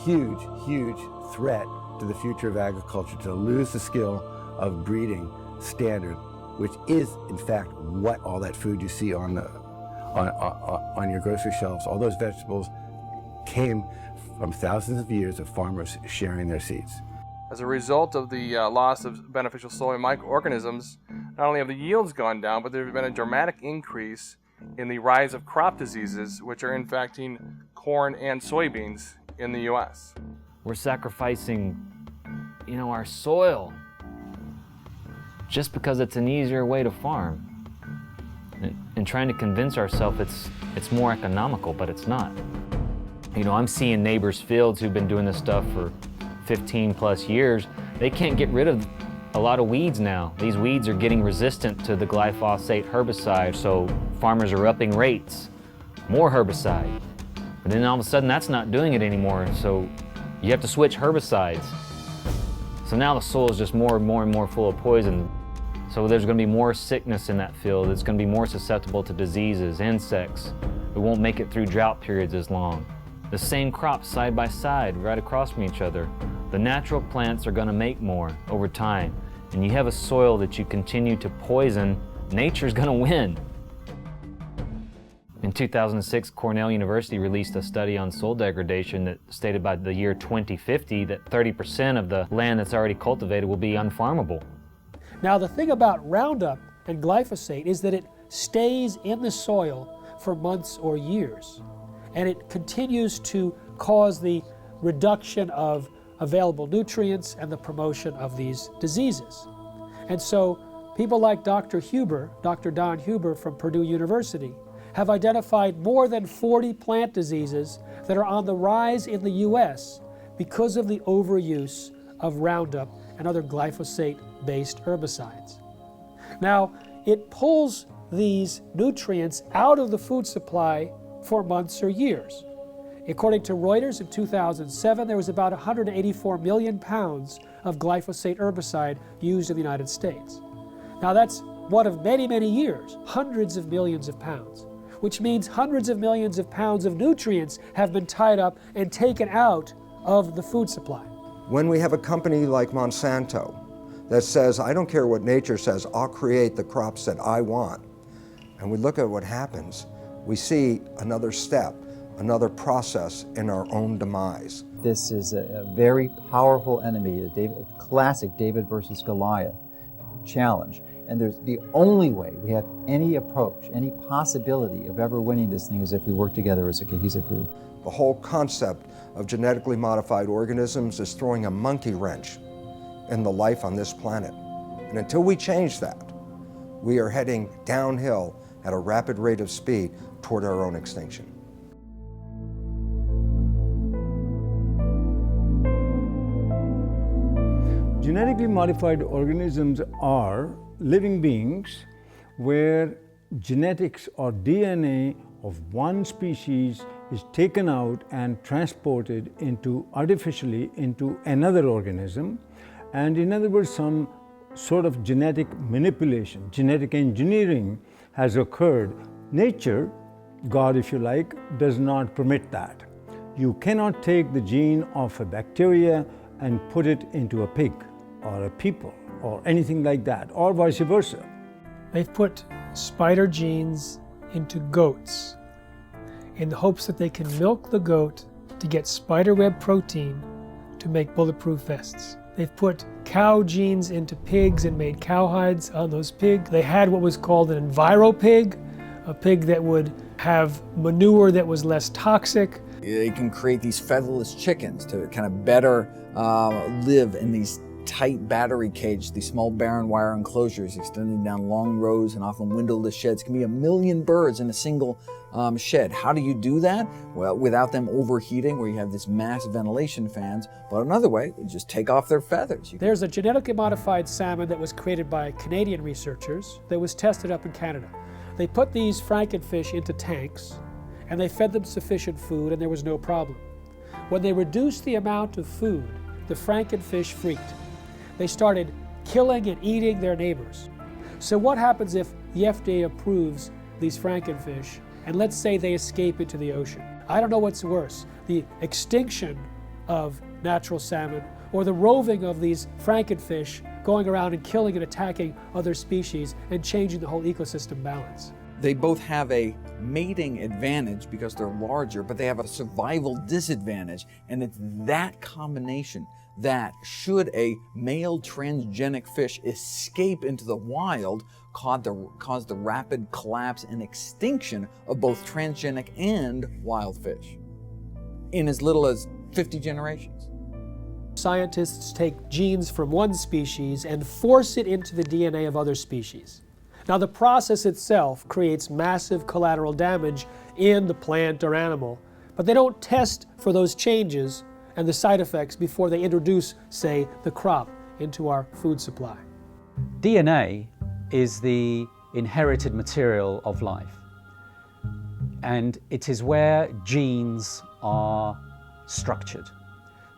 huge, huge threat to the future of agriculture, to lose the skill of breeding standard, which is in fact what all that food you see on your grocery shelves, all those vegetables came from thousands of years of farmers sharing their seeds. As a result of the loss of beneficial soil microorganisms, not only have the yields gone down, but there's been a dramatic increase in the rise of crop diseases, which are infecting corn and soybeans in the U.S. We're sacrificing, our soil just because it's an easier way to farm. And trying to convince ourselves it's more economical, but it's not. I'm seeing neighbors' fields who've been doing this stuff for 15 plus years. They can't get rid of a lot of weeds now. These weeds are getting resistant to the glyphosate herbicide, so farmers are upping rates, more herbicide. But then all of a sudden that's not doing it anymore, so you have to switch herbicides. So now the soil is just more and more and more full of poison. So there's going to be more sickness in that field. It's going to be more susceptible to diseases, insects. It won't make it through drought periods as long. The same crops side by side, right across from each other. The natural plants are going to make more over time. And you have a soil that you continue to poison, nature's going to win. In 2006, Cornell University released a study on soil degradation that stated by the year 2050 that 30% of the land that's already cultivated will be unfarmable. Now, the thing about Roundup and glyphosate is that it stays in the soil for months or years. and it continues to cause the reduction of available nutrients and the promotion of these diseases. And so people like Dr. Don Huber from Purdue University, have identified more than 40 plant diseases that are on the rise in the U.S. because of the overuse of Roundup and other glyphosate-based herbicides. Now, it pulls these nutrients out of the food supply for months or years. According to Reuters, in 2007, there was about 184 million pounds of glyphosate herbicide used in the United States. Now that's one of many, many years, hundreds of millions of pounds, which means hundreds of millions of pounds of nutrients have been tied up and taken out of the food supply. When we have a company like Monsanto that says, I don't care what nature says, I'll create the crops that I want, and we look at what happens, we see another step, another process in our own demise. This is a very powerful enemy, a classic David versus Goliath challenge. And there's the only way we have any approach, any possibility of ever winning this thing is if we work together as a cohesive group. The whole concept of genetically modified organisms is throwing a monkey wrench in the life on this planet. And until we change that, we are heading downhill at a rapid rate of speed toward our own extinction. Genetically modified organisms are living beings where genetics or DNA of one species is taken out and transported artificially into another organism, and in other words, some sort of genetic manipulation, genetic engineering has occurred. Nature, God if you like, does not permit that. You cannot take the gene of a bacteria and put it into a pig or a people or anything like that, or vice versa. They've put spider genes into goats in the hopes that they can milk the goat to get spiderweb protein to make bulletproof vests. They've put cow genes into pigs and made cowhides on those pigs. They had what was called an enviropig, a pig that would have manure that was less toxic. They can create these featherless chickens to kind of better live in these tight battery cages, these small barren wire enclosures extending down long rows and often windowless sheds. It can be 1 million birds in a single shed. How do you do that? Well, without them overheating, where you have this mass ventilation fans. But another way, you just take off their feathers. There's a genetically modified salmon that was created by Canadian researchers that was tested up in Canada. They put these frankenfish into tanks and they fed them sufficient food and there was no problem. When they reduced the amount of food, the frankenfish freaked. They started killing and eating their neighbors. So what happens if the FDA approves these frankenfish and let's say they escape into the ocean? I don't know what's worse, the extinction of natural salmon or the roving of these frankenfish going around and killing and attacking other species and changing the whole ecosystem balance. They both have a mating advantage because they're larger, but they have a survival disadvantage. And it's that combination that should a male transgenic fish escape into the wild cause the rapid collapse and extinction of both transgenic and wild fish in as little as 50 generations. Scientists take genes from one species and force it into the DNA of other species. Now the process itself creates massive collateral damage in the plant or animal, but they don't test for those changes and the side effects before they introduce, say, the crop into our food supply. DNA is the inherited material of life, and it is where genes are structured.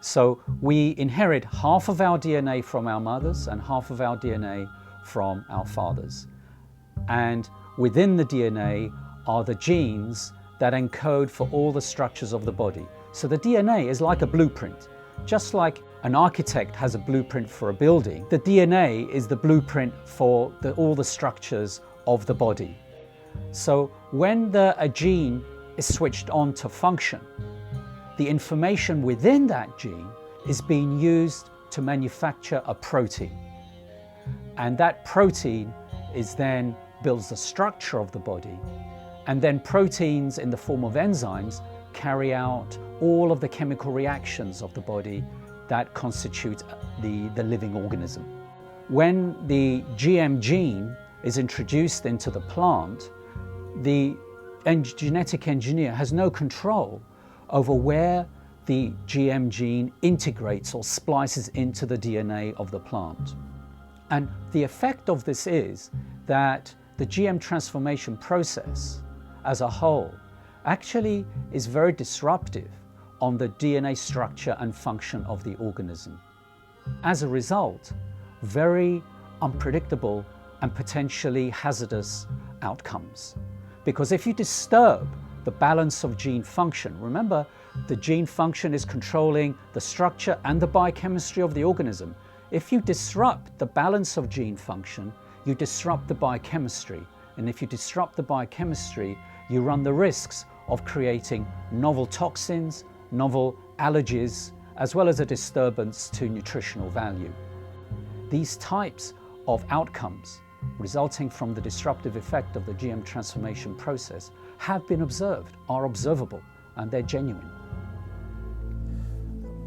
So we inherit half of our DNA from our mothers and half of our DNA from our fathers. And within the DNA are the genes that encode for all the structures of the body. So the DNA is like a blueprint. Just like an architect has a blueprint for a building, the DNA is the blueprint for all the structures of the body. So when a gene is switched on to function, the information within that gene is being used to manufacture a protein. And that protein is then builds the structure of the body. And then proteins in the form of enzymes carry out all of the chemical reactions of the body that constitute the living organism. When the GM gene is introduced into the plant, the genetic engineer has no control over where the GM gene integrates or splices into the DNA of the plant. And the effect of this is that the GM transformation process as a whole actually is very disruptive on the DNA structure and function of the organism. As a result, very unpredictable and potentially hazardous outcomes. Because if you disturb the balance of gene function, remember the gene function is controlling the structure and the biochemistry of the organism. If you disrupt the balance of gene function, you disrupt the biochemistry. And if you disrupt the biochemistry, you run the risks of creating novel toxins, novel allergies, as well as a disturbance to nutritional value. These types of outcomes resulting from the disruptive effect of the GM transformation process have been observed, are observable, and they're genuine.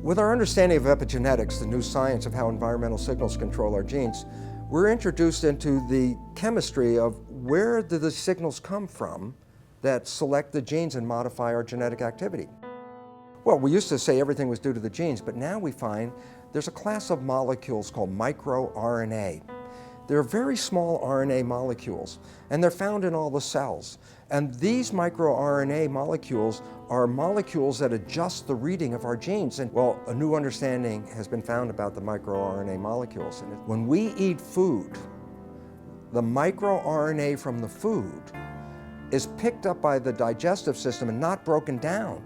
With our understanding of epigenetics, the new science of how environmental signals control our genes, we're introduced into the chemistry of where do the signals come from that select the genes and modify our genetic activity. Well, we used to say everything was due to the genes, but now we find there's a class of molecules called microRNA. They're very small RNA molecules, and they're found in all the cells. And these microRNA molecules are molecules that adjust the reading of our genes. And well, a new understanding has been found about the microRNA molecules. And when we eat food, the microRNA from the food is picked up by the digestive system and not broken down.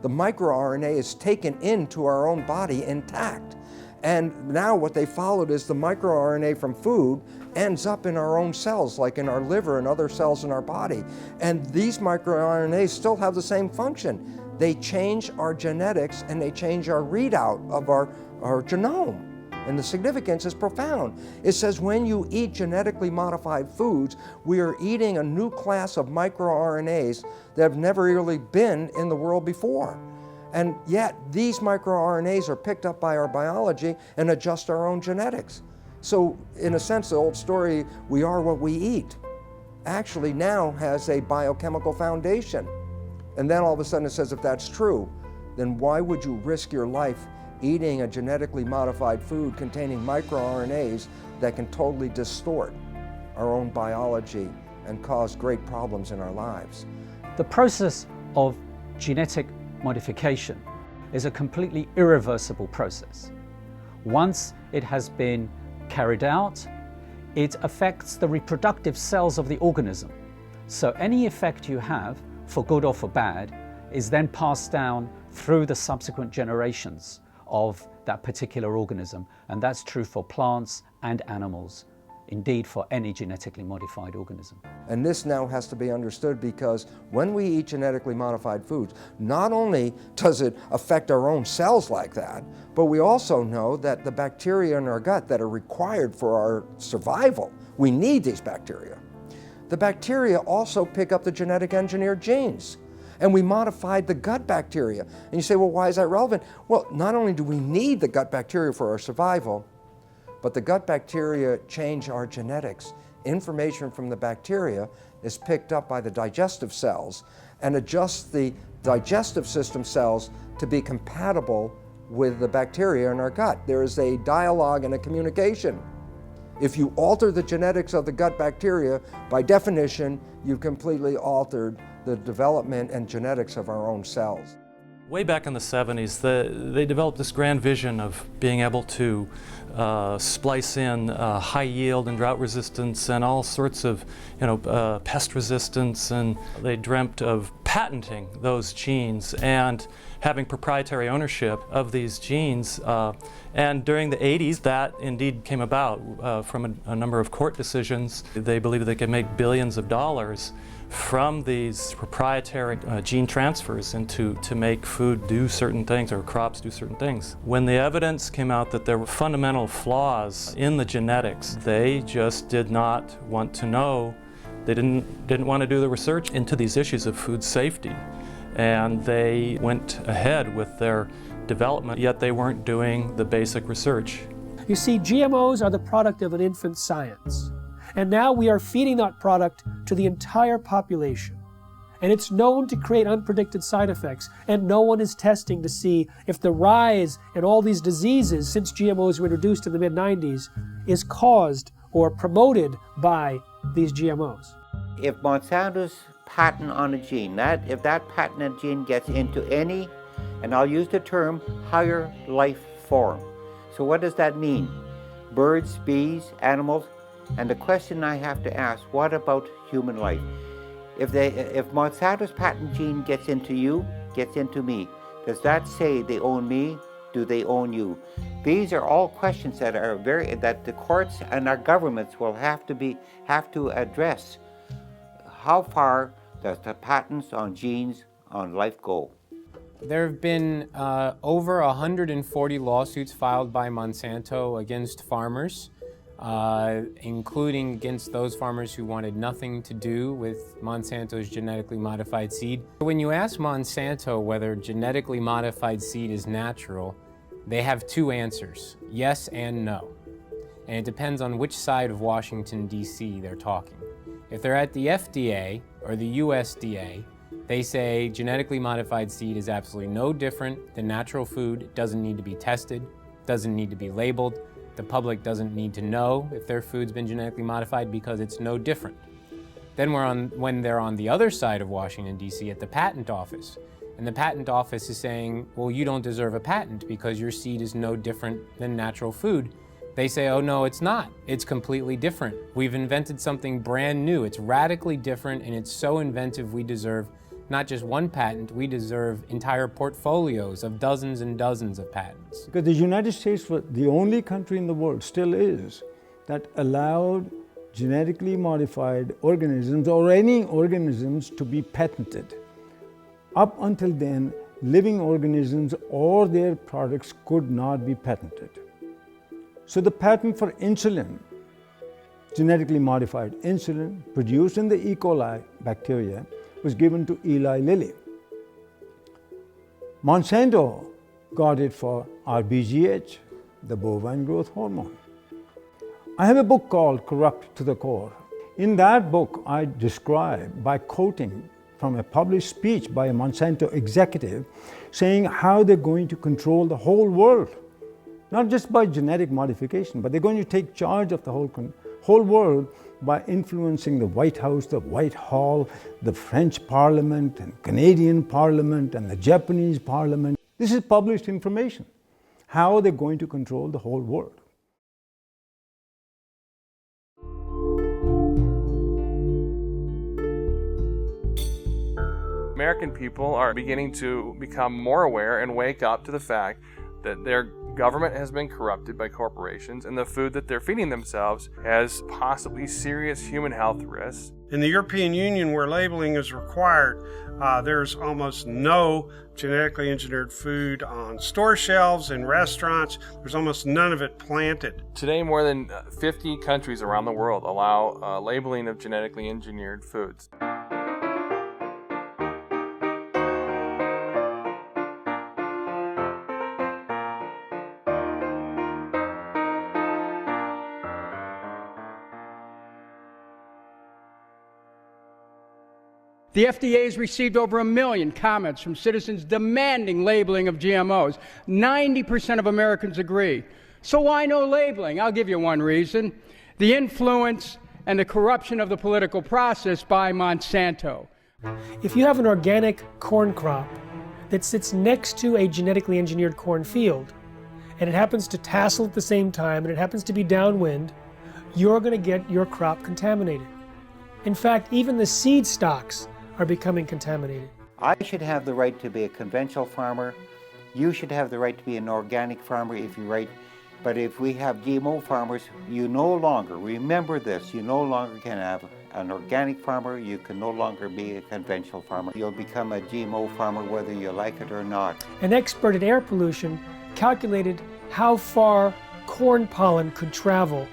The microRNA is taken into our own body intact. And now what they followed is the microRNA from food ends up in our own cells, like in our liver and other cells in our body. And these microRNAs still have the same function. They change our genetics and they change our readout of our genome. And the significance is profound. It says when you eat genetically modified foods, we are eating a new class of microRNAs that have never really been in the world before. And yet, these microRNAs are picked up by our biology and adjust our own genetics. So, in a sense, the old story, we are what we eat, actually now has a biochemical foundation. And then all of a sudden it says, if that's true, then why would you risk your life eating a genetically modified food containing microRNAs that can totally distort our own biology and cause great problems in our lives? The process of genetic modification is a completely irreversible process. Once it has been carried out, it affects the reproductive cells of the organism. So any effect you have, for good or for bad, is then passed down through the subsequent generations of that particular organism. And that's true for plants and animals. Indeed, for any genetically modified organism. And this now has to be understood because when we eat genetically modified foods, not only does it affect our own cells like that, but we also know that the bacteria in our gut that are required for our survival, we need these bacteria. The bacteria also pick up the genetic engineered genes. And we modified the gut bacteria. And you say, well, why is that relevant? Well, not only do we need the gut bacteria for our survival, but the gut bacteria change our genetics. Information from the bacteria is picked up by the digestive cells and adjusts the digestive system cells to be compatible with the bacteria in our gut. There is a dialogue and a communication. If you alter the genetics of the gut bacteria, by definition, you've completely altered the development and genetics of our own cells. Way back in the 70s, they developed this grand vision of being able to splice in high yield and drought resistance and all sorts of, pest resistance, and they dreamt of patenting those genes and having proprietary ownership of these genes. And during the 80s, that indeed came about from a number of court decisions. They believed they could make billions of dollars from these proprietary gene transfers to make food do certain things or crops do certain things. When the evidence came out that there were fundamental flaws in the genetics, they just did not want to know. They didn't want to do the research into these issues of food safety. and they went ahead with their development, yet they weren't doing the basic research. You see, GMOs are the product of an infant science. And now we are feeding that product to the entire population. And it's known to create unpredicted side effects. And no one is testing to see if the rise in all these diseases since GMOs were introduced in the mid-90s is caused or promoted by these GMOs. If Monsanto's patent on a gene, if that patented gene gets into any, and I'll use the term, higher life form. So what does that mean? Birds, bees, animals? And the question I have to ask, what about human life? If Monsanto's patent gene gets into you, gets into me, does that say they own me? Do they own you? These are all questions that that the courts and our governments will have to address. How far does the patents on genes on life go? There have been over 140 lawsuits filed by Monsanto against farmers, including against those farmers who wanted nothing to do with Monsanto's genetically modified seed. When you ask Monsanto whether genetically modified seed is natural, they have two answers, yes and no. And it depends on which side of Washington, D.C. they're talking. If they're at the FDA or the USDA, they say genetically modified seed is absolutely no different than natural food. It doesn't need to be tested, doesn't need to be labeled. The public doesn't need to know if their food's been genetically modified because it's no different. Then when they're on the other side of Washington, D.C. at the patent office, and the patent office is saying, well, you don't deserve a patent because your seed is no different than natural food. They say, oh no, it's not. It's completely different. We've invented something brand new. It's radically different and it's so inventive we deserve not just one patent, we deserve entire portfolios of dozens and dozens of patents. Because the United States was the only country in the world, still is, that allowed genetically modified organisms or any organisms to be patented. Up until then, living organisms or their products could not be patented. So the patent for insulin, genetically modified insulin produced in the E. coli bacteria, was given to Eli Lilly. Monsanto got it for RBGH, the bovine growth hormone. I have a book called Corrupt to the Core. In that book, I describe, by quoting from a published speech by a Monsanto executive, saying how they're going to control the whole world. Not just by genetic modification, but they're going to take charge of the whole world by influencing the White House, the Whitehall, the French Parliament, and Canadian Parliament, and the Japanese Parliament. This is published information, how they're going to control the whole world. American people are beginning to become more aware and wake up to the fact that their government has been corrupted by corporations and the food that they're feeding themselves has possibly serious human health risks. In the European Union, where labeling is required, there's almost no genetically engineered food on store shelves and restaurants. There's almost none of it planted. Today, more than 50 countries around the world allow labeling of genetically engineered foods. The FDA has received over 1 million comments from citizens demanding labeling of GMOs. 90% of Americans agree. So why no labeling? I'll give you one reason. The influence and the corruption of the political process by Monsanto. If you have an organic corn crop that sits next to a genetically engineered corn field, and it happens to tassel at the same time, and it happens to be downwind, you're going to get your crop contaminated. In fact, even the seed stocks are becoming contaminated. I should have the right to be a conventional farmer. You should have the right to be an organic farmer if you're right. But if we have GMO farmers, you no longer, remember this, you no longer can have an organic farmer, you can no longer be a conventional farmer. You'll become a GMO farmer whether you like it or not. An expert in air pollution calculated how far corn pollen could travel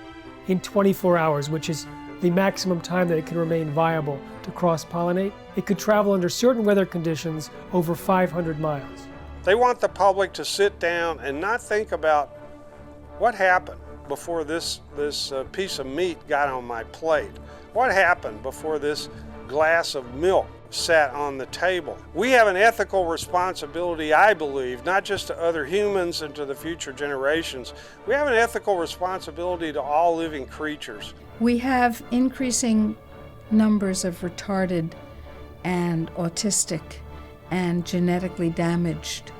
in 24 hours, which is the maximum time that it can remain viable to cross-pollinate. It could travel under certain weather conditions over 500 miles. They want the public to sit down and not think about what happened before this piece of meat got on my plate. What happened before this glass of milk sat on the table? We have an ethical responsibility, I believe, not just to other humans and to the future generations. We have an ethical responsibility to all living creatures. We have increasing numbers of retarded and autistic and genetically damaged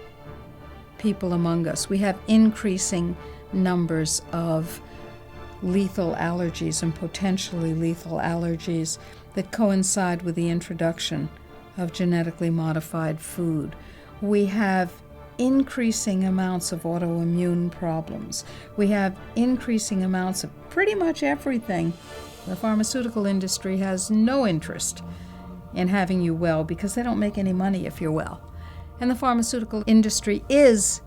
people among us. We have increasing numbers of lethal allergies and potentially lethal allergies that coincide with the introduction of genetically modified food. We have increasing amounts of autoimmune problems. We have increasing amounts of pretty much everything. The pharmaceutical industry has no interest in having you well because they don't make any money if you're well. And the pharmaceutical industry is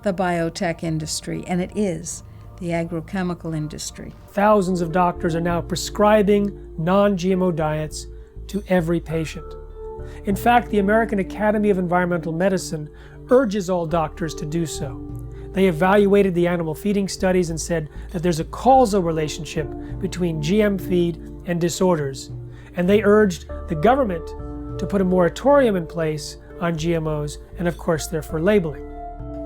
the biotech industry, and it is the agrochemical industry. Thousands of doctors are now prescribing non-GMO diets to every patient. In fact, the American Academy of Environmental Medicine urges all doctors to do so. They evaluated the animal feeding studies and said that there's a causal relationship between GM feed and disorders. And they urged the government to put a moratorium in place on GMOs, and of course, therefore labeling.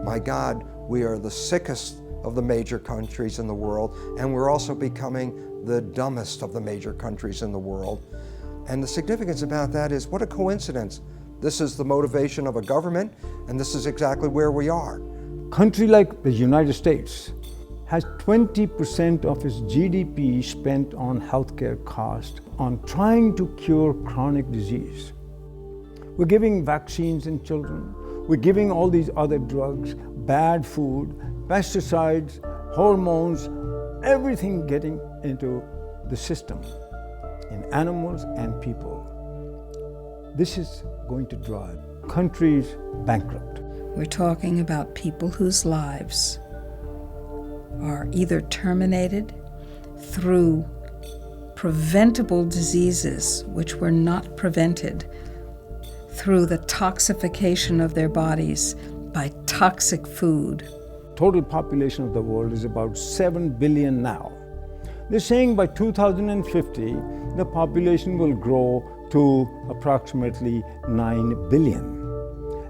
My God, we are the sickest of the major countries in the world, and we're also becoming the dumbest of the major countries in the world. And the significance about that is, what a coincidence. This is the motivation of a government, and this is exactly where we are. A country like the United States has 20% of its GDP spent on healthcare costs, on trying to cure chronic disease. We're giving vaccines in children. We're giving all these other drugs, bad food, pesticides, hormones, everything getting into the system in animals and people. This is going to drive countries bankrupt. We're talking about people whose lives are either terminated through preventable diseases which were not prevented, through the toxification of their bodies by toxic food. Total population of the world is about 7 billion now. They're saying by 2050, the population will grow to approximately 9 billion.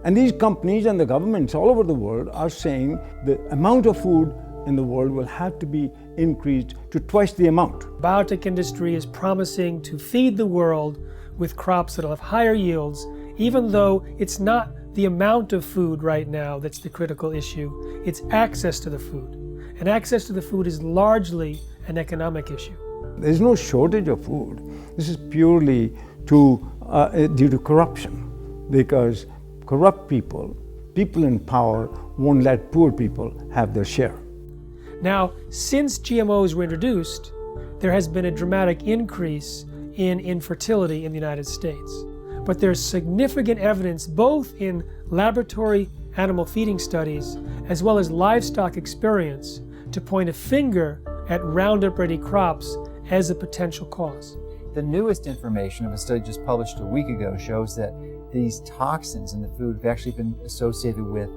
And these companies and the governments all over the world are saying the amount of food in the world will have to be increased to twice the amount. The biotech industry is promising to feed the world with crops that'll have higher yields, even though it's not the amount of food right now that's the critical issue, it's access to the food. And access to the food is largely an economic issue. There's no shortage of food. This is purely due to corruption, because corrupt people in power won't let poor people have their share. Now, since GMOs were introduced, there has been a dramatic increase in infertility in the United States. But there's significant evidence both in laboratory animal feeding studies as well as livestock experience to point a finger at Roundup-ready crops as a potential cause. The newest information of a study just published a week ago shows that these toxins in the food have actually been associated with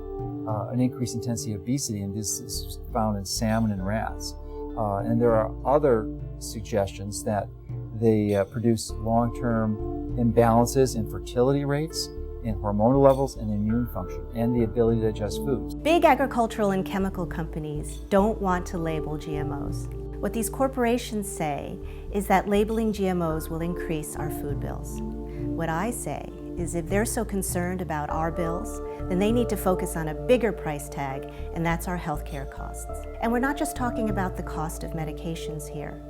an increased intensity of obesity, and this is found in salmon and rats. And there are other suggestions that they produce long-term imbalances in fertility rates, in hormonal levels, and immune function, and the ability to digest foods. Big agricultural and chemical companies don't want to label GMOs. What these corporations say is that labeling GMOs will increase our food bills. What I say is if they're so concerned about our bills, then they need to focus on a bigger price tag, and that's our healthcare costs. And we're not just talking about the cost of medications here.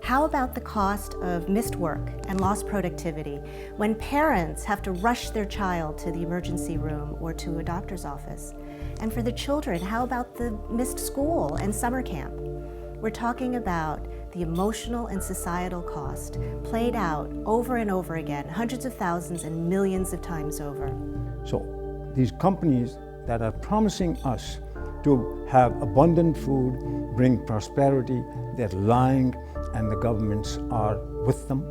How about the cost of missed work and lost productivity when parents have to rush their child to the emergency room or to a doctor's office? And for the children, how about the missed school and summer camp? We're talking about the emotional and societal cost played out over and over again, hundreds of thousands and millions of times over. So these companies that are promising us to have abundant food, bring prosperity, they're lying, and the governments are with them.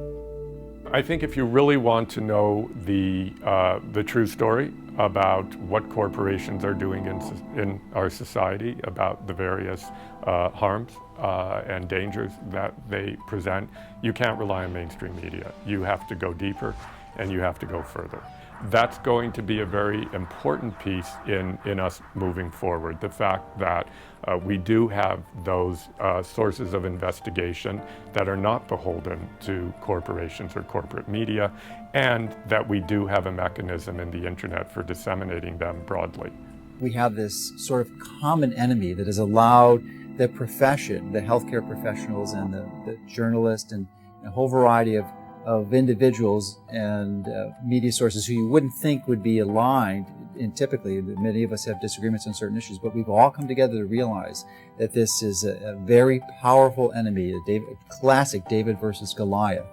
I think if you really want to know the true story about what corporations are doing in our society, about the various harms and dangers that they present, you can't rely on mainstream media. You have to go deeper and you have to go further. That's going to be a very important piece in us moving forward. The fact that we do have those sources of investigation that are not beholden to corporations or corporate media, and that we do have a mechanism in the internet for disseminating them broadly. We have this sort of common enemy that has allowed the profession, the healthcare professionals and the journalists and a whole variety of individuals and media sources who you wouldn't think would be aligned, and typically many of us have disagreements on certain issues, but we've all come together to realize that this is a very powerful enemy, a classic David versus Goliath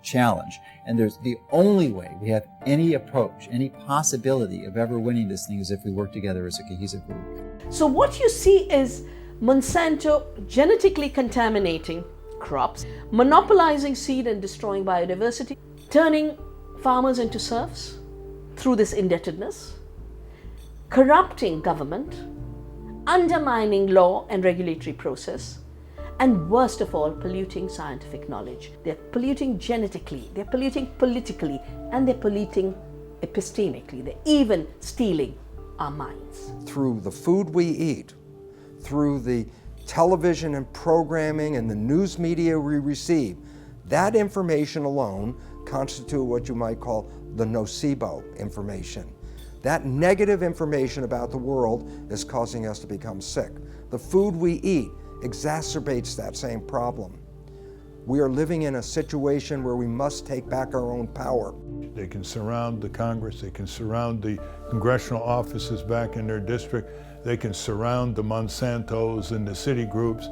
challenge. And there's the only way we have any approach, any possibility of ever winning this thing is if we work together as a cohesive group. So what you see is Monsanto genetically contaminating crops, monopolizing seed and destroying biodiversity, turning farmers into serfs through this indebtedness, corrupting government, undermining law and regulatory process, and worst of all, polluting scientific knowledge. They're polluting genetically, they're polluting politically, and they're polluting epistemically. They're even stealing our minds. Through the food we eat, through the television and programming and the news media we receive, that information alone constitute what you might call the nocebo information. That negative information about the world is causing us to become sick. The food we eat exacerbates that same problem. We are living in a situation where we must take back our own power. They can surround the Congress, they can surround the congressional offices back in their district, they can surround the Monsantos and the city groups.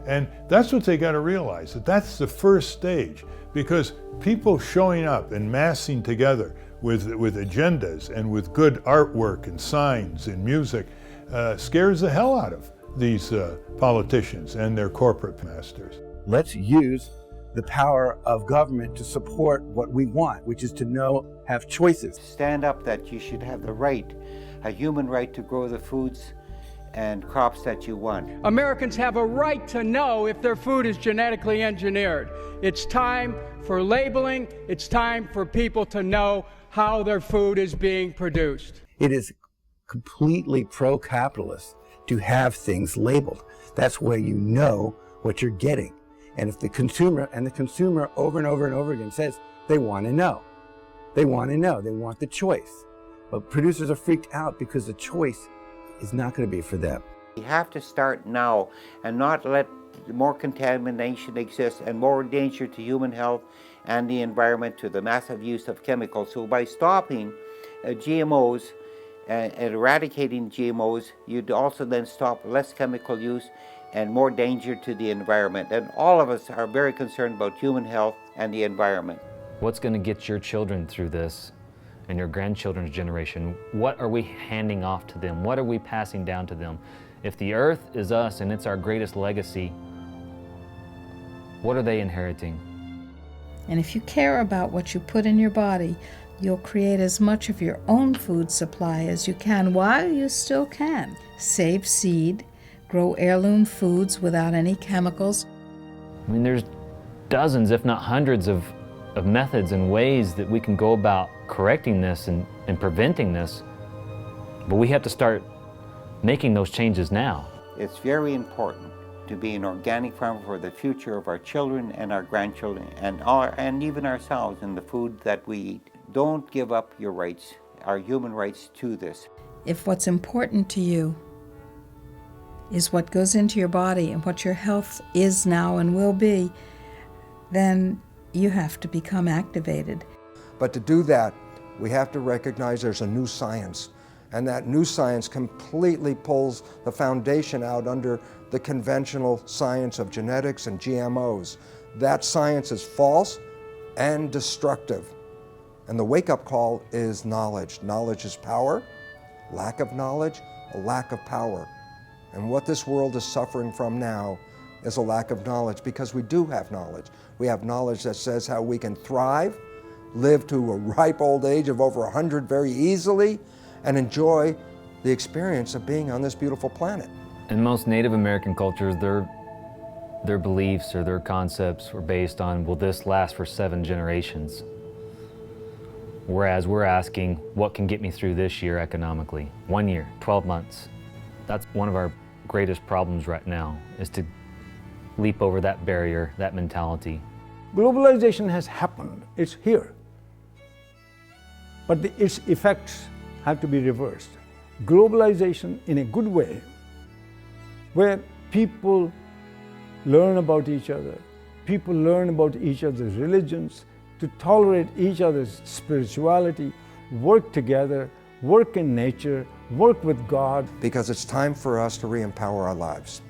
And that's what they got to realize, that that's the first stage, because people showing up and massing together with agendas and with good artwork and signs and music scares the hell out of these politicians and their corporate masters. Let's use the power of government to support what we want, which is to have choices. Stand up that you should have the right, a human right to grow the foods and crops that you want. Americans have a right to know if their food is genetically engineered. It's time for labeling. It's time for people to know how their food is being produced. It is completely pro-capitalist to have things labeled. That's where you know what you're getting. And if the consumer over and over and over again says they want to know, they want the choice. But producers are freaked out because the choice is not going to be for them. We have to start now and not let more contamination exist and more danger to human health and the environment to the massive use of chemicals. So by stopping GMOs and eradicating GMOs, you'd also then stop less chemical use and more danger to the environment. And all of us are very concerned about human health and the environment. What's going to get your children through this and your grandchildren's generation? What are we handing off to them? What are we passing down to them? If the earth is us and it's our greatest legacy, what are they inheriting? And if you care about what you put in your body, you'll create as much of your own food supply as you can while you still can. Save seed, grow heirloom foods without any chemicals. I mean, there's dozens, if not hundreds of methods and ways that we can go about correcting this and preventing this, but we have to start making those changes now. It's very important to be an organic farmer for the future of our children and our grandchildren and even ourselves in the food that we eat. Don't give up your rights, our human rights to this. If what's important to you is what goes into your body and what your health is now and will be, then you have to become activated. But to do that, we have to recognize there's a new science, and that new science completely pulls the foundation out under the conventional science of genetics and GMOs. That science is false and destructive. And the wake-up call is knowledge. Knowledge is power. Lack of knowledge, a lack of power. And what this world is suffering from now is a lack of knowledge, because we do have knowledge. We have knowledge that says how we can thrive, live to a ripe old age of over 100 very easily and enjoy the experience of being on this beautiful planet. In most Native American cultures, their beliefs or their concepts were based on, will this last for 7 generations? Whereas we're asking, what can get me through this year economically? 1 year, 12 months. That's one of our greatest problems right now, is to leap over that barrier, that mentality. Globalization has happened, it's here. But its effects have to be reversed. Globalization in a good way, where people learn about each other, people learn about each other's religions, to tolerate each other's spirituality, work together, work in nature, work with God. Because it's time for us to re-empower our lives.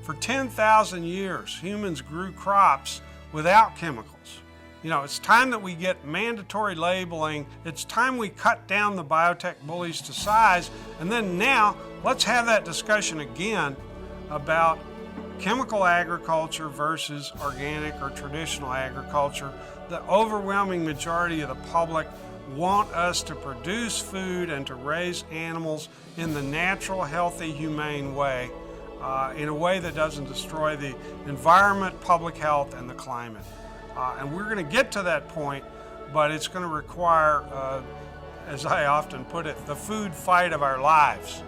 For 10,000 years, humans grew crops without chemicals. You know, it's time that we get mandatory labeling. It's time we cut down the biotech bullies to size. And then now, let's have that discussion again about chemical agriculture versus organic or traditional agriculture. The overwhelming majority of the public want us to produce food and to raise animals in the natural, healthy, humane way, in a way that doesn't destroy the environment, public health, and the climate. And we're going to get to that point, but it's going to require, as I often put it, the food fight of our lives.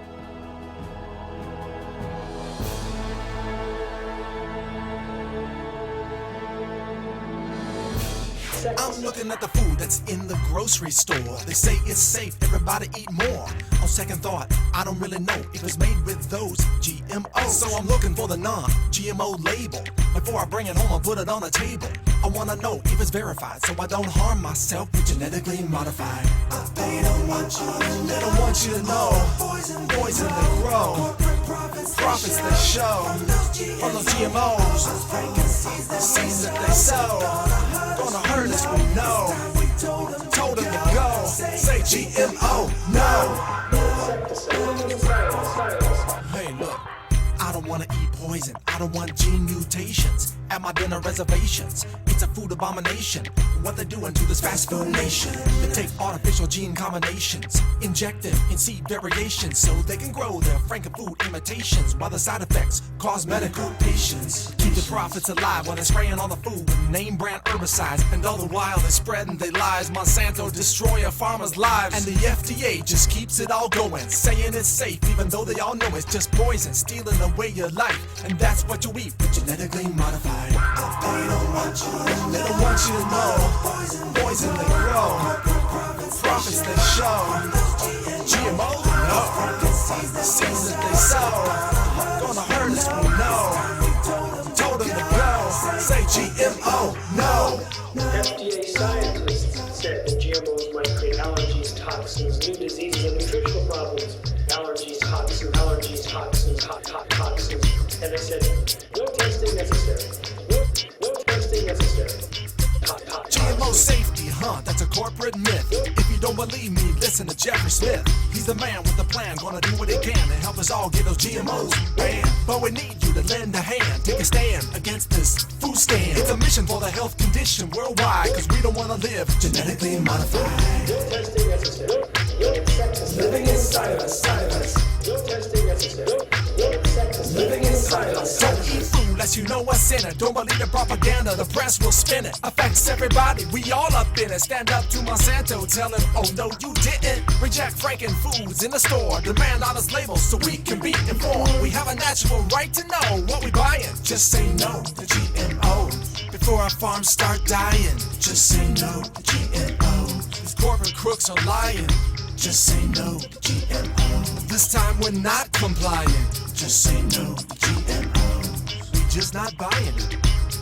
I'm looking at the food that's in the grocery store. They say it's safe, everybody eat more. On second thought, I don't really know if it's made with those GMOs. So I'm looking for the non-GMO label. Before I bring it home, I put it on the table. I wanna know if it's verified, so I don't harm myself with genetically modified. They don't want you to know. Poison they grow. Profits they show. From those GMOs. Seeds that they sow. Gonna hurt us, we know. Told them to go. Say GMO, no. Hey, look. I don't wanna eat poison. I don't want gene mutations at my dinner reservations. It's a food abomination. What they're doing to this fast food nation. They take artificial gene combinations, inject them in seed variations so they can grow their frankenfood imitations while the side effects cause medical patients. Keep the profits alive while they're spraying on the food with name brand herbicides. And all the while they're spreading their lies. Monsanto destroy a farmer's lives. And the FDA just keeps it all going, saying it's safe even though they all know it's just poison, stealing away your life. And that's what you eat, genetically modified. They don't want you to know. Poison they grow. Profits they show. GMO, no. Seeds that they sow. Gonna hurt us, we know. Told them to go. Say GMO, no. FDA scientists said that GMOs might create allergies, toxins, new diseases, and nutritional problems. Allergies, toxins, toxins. And they said, no testing necessary. No testing necessary. GMO safety, that's a corporate myth. If you don't believe me, listen to Jeffrey Smith. He's the man with the plan, gonna do what he can to help us all get those GMOs banned. But we need you to lend a hand, take a stand against this food scam. It's a mission for the health condition worldwide, cause we don't wanna live genetically modified. No testing necessary. No insecticide. Living inside of us. No testing necessary. No insecticide. Living inside of us. Don't eat food unless you know what's in it. Don't believe the propaganda, the press will spin it. Affects everybody, we all up in it. Stand up to Monsanto, tell him, oh no you didn't. Reject frankenfoods in the store. Demand honest labels so we can be informed. We have a natural right to know what we buying. Just say no to GMO before our farms start dying. Just say no to GMO. These corporate crooks are lying. Just say no to GMO. This time we're not complying. Just say no to GMO. We just not buying it.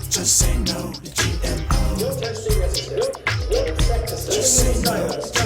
Just say no to GMO. No testing necessary. No insecticide. Just say no to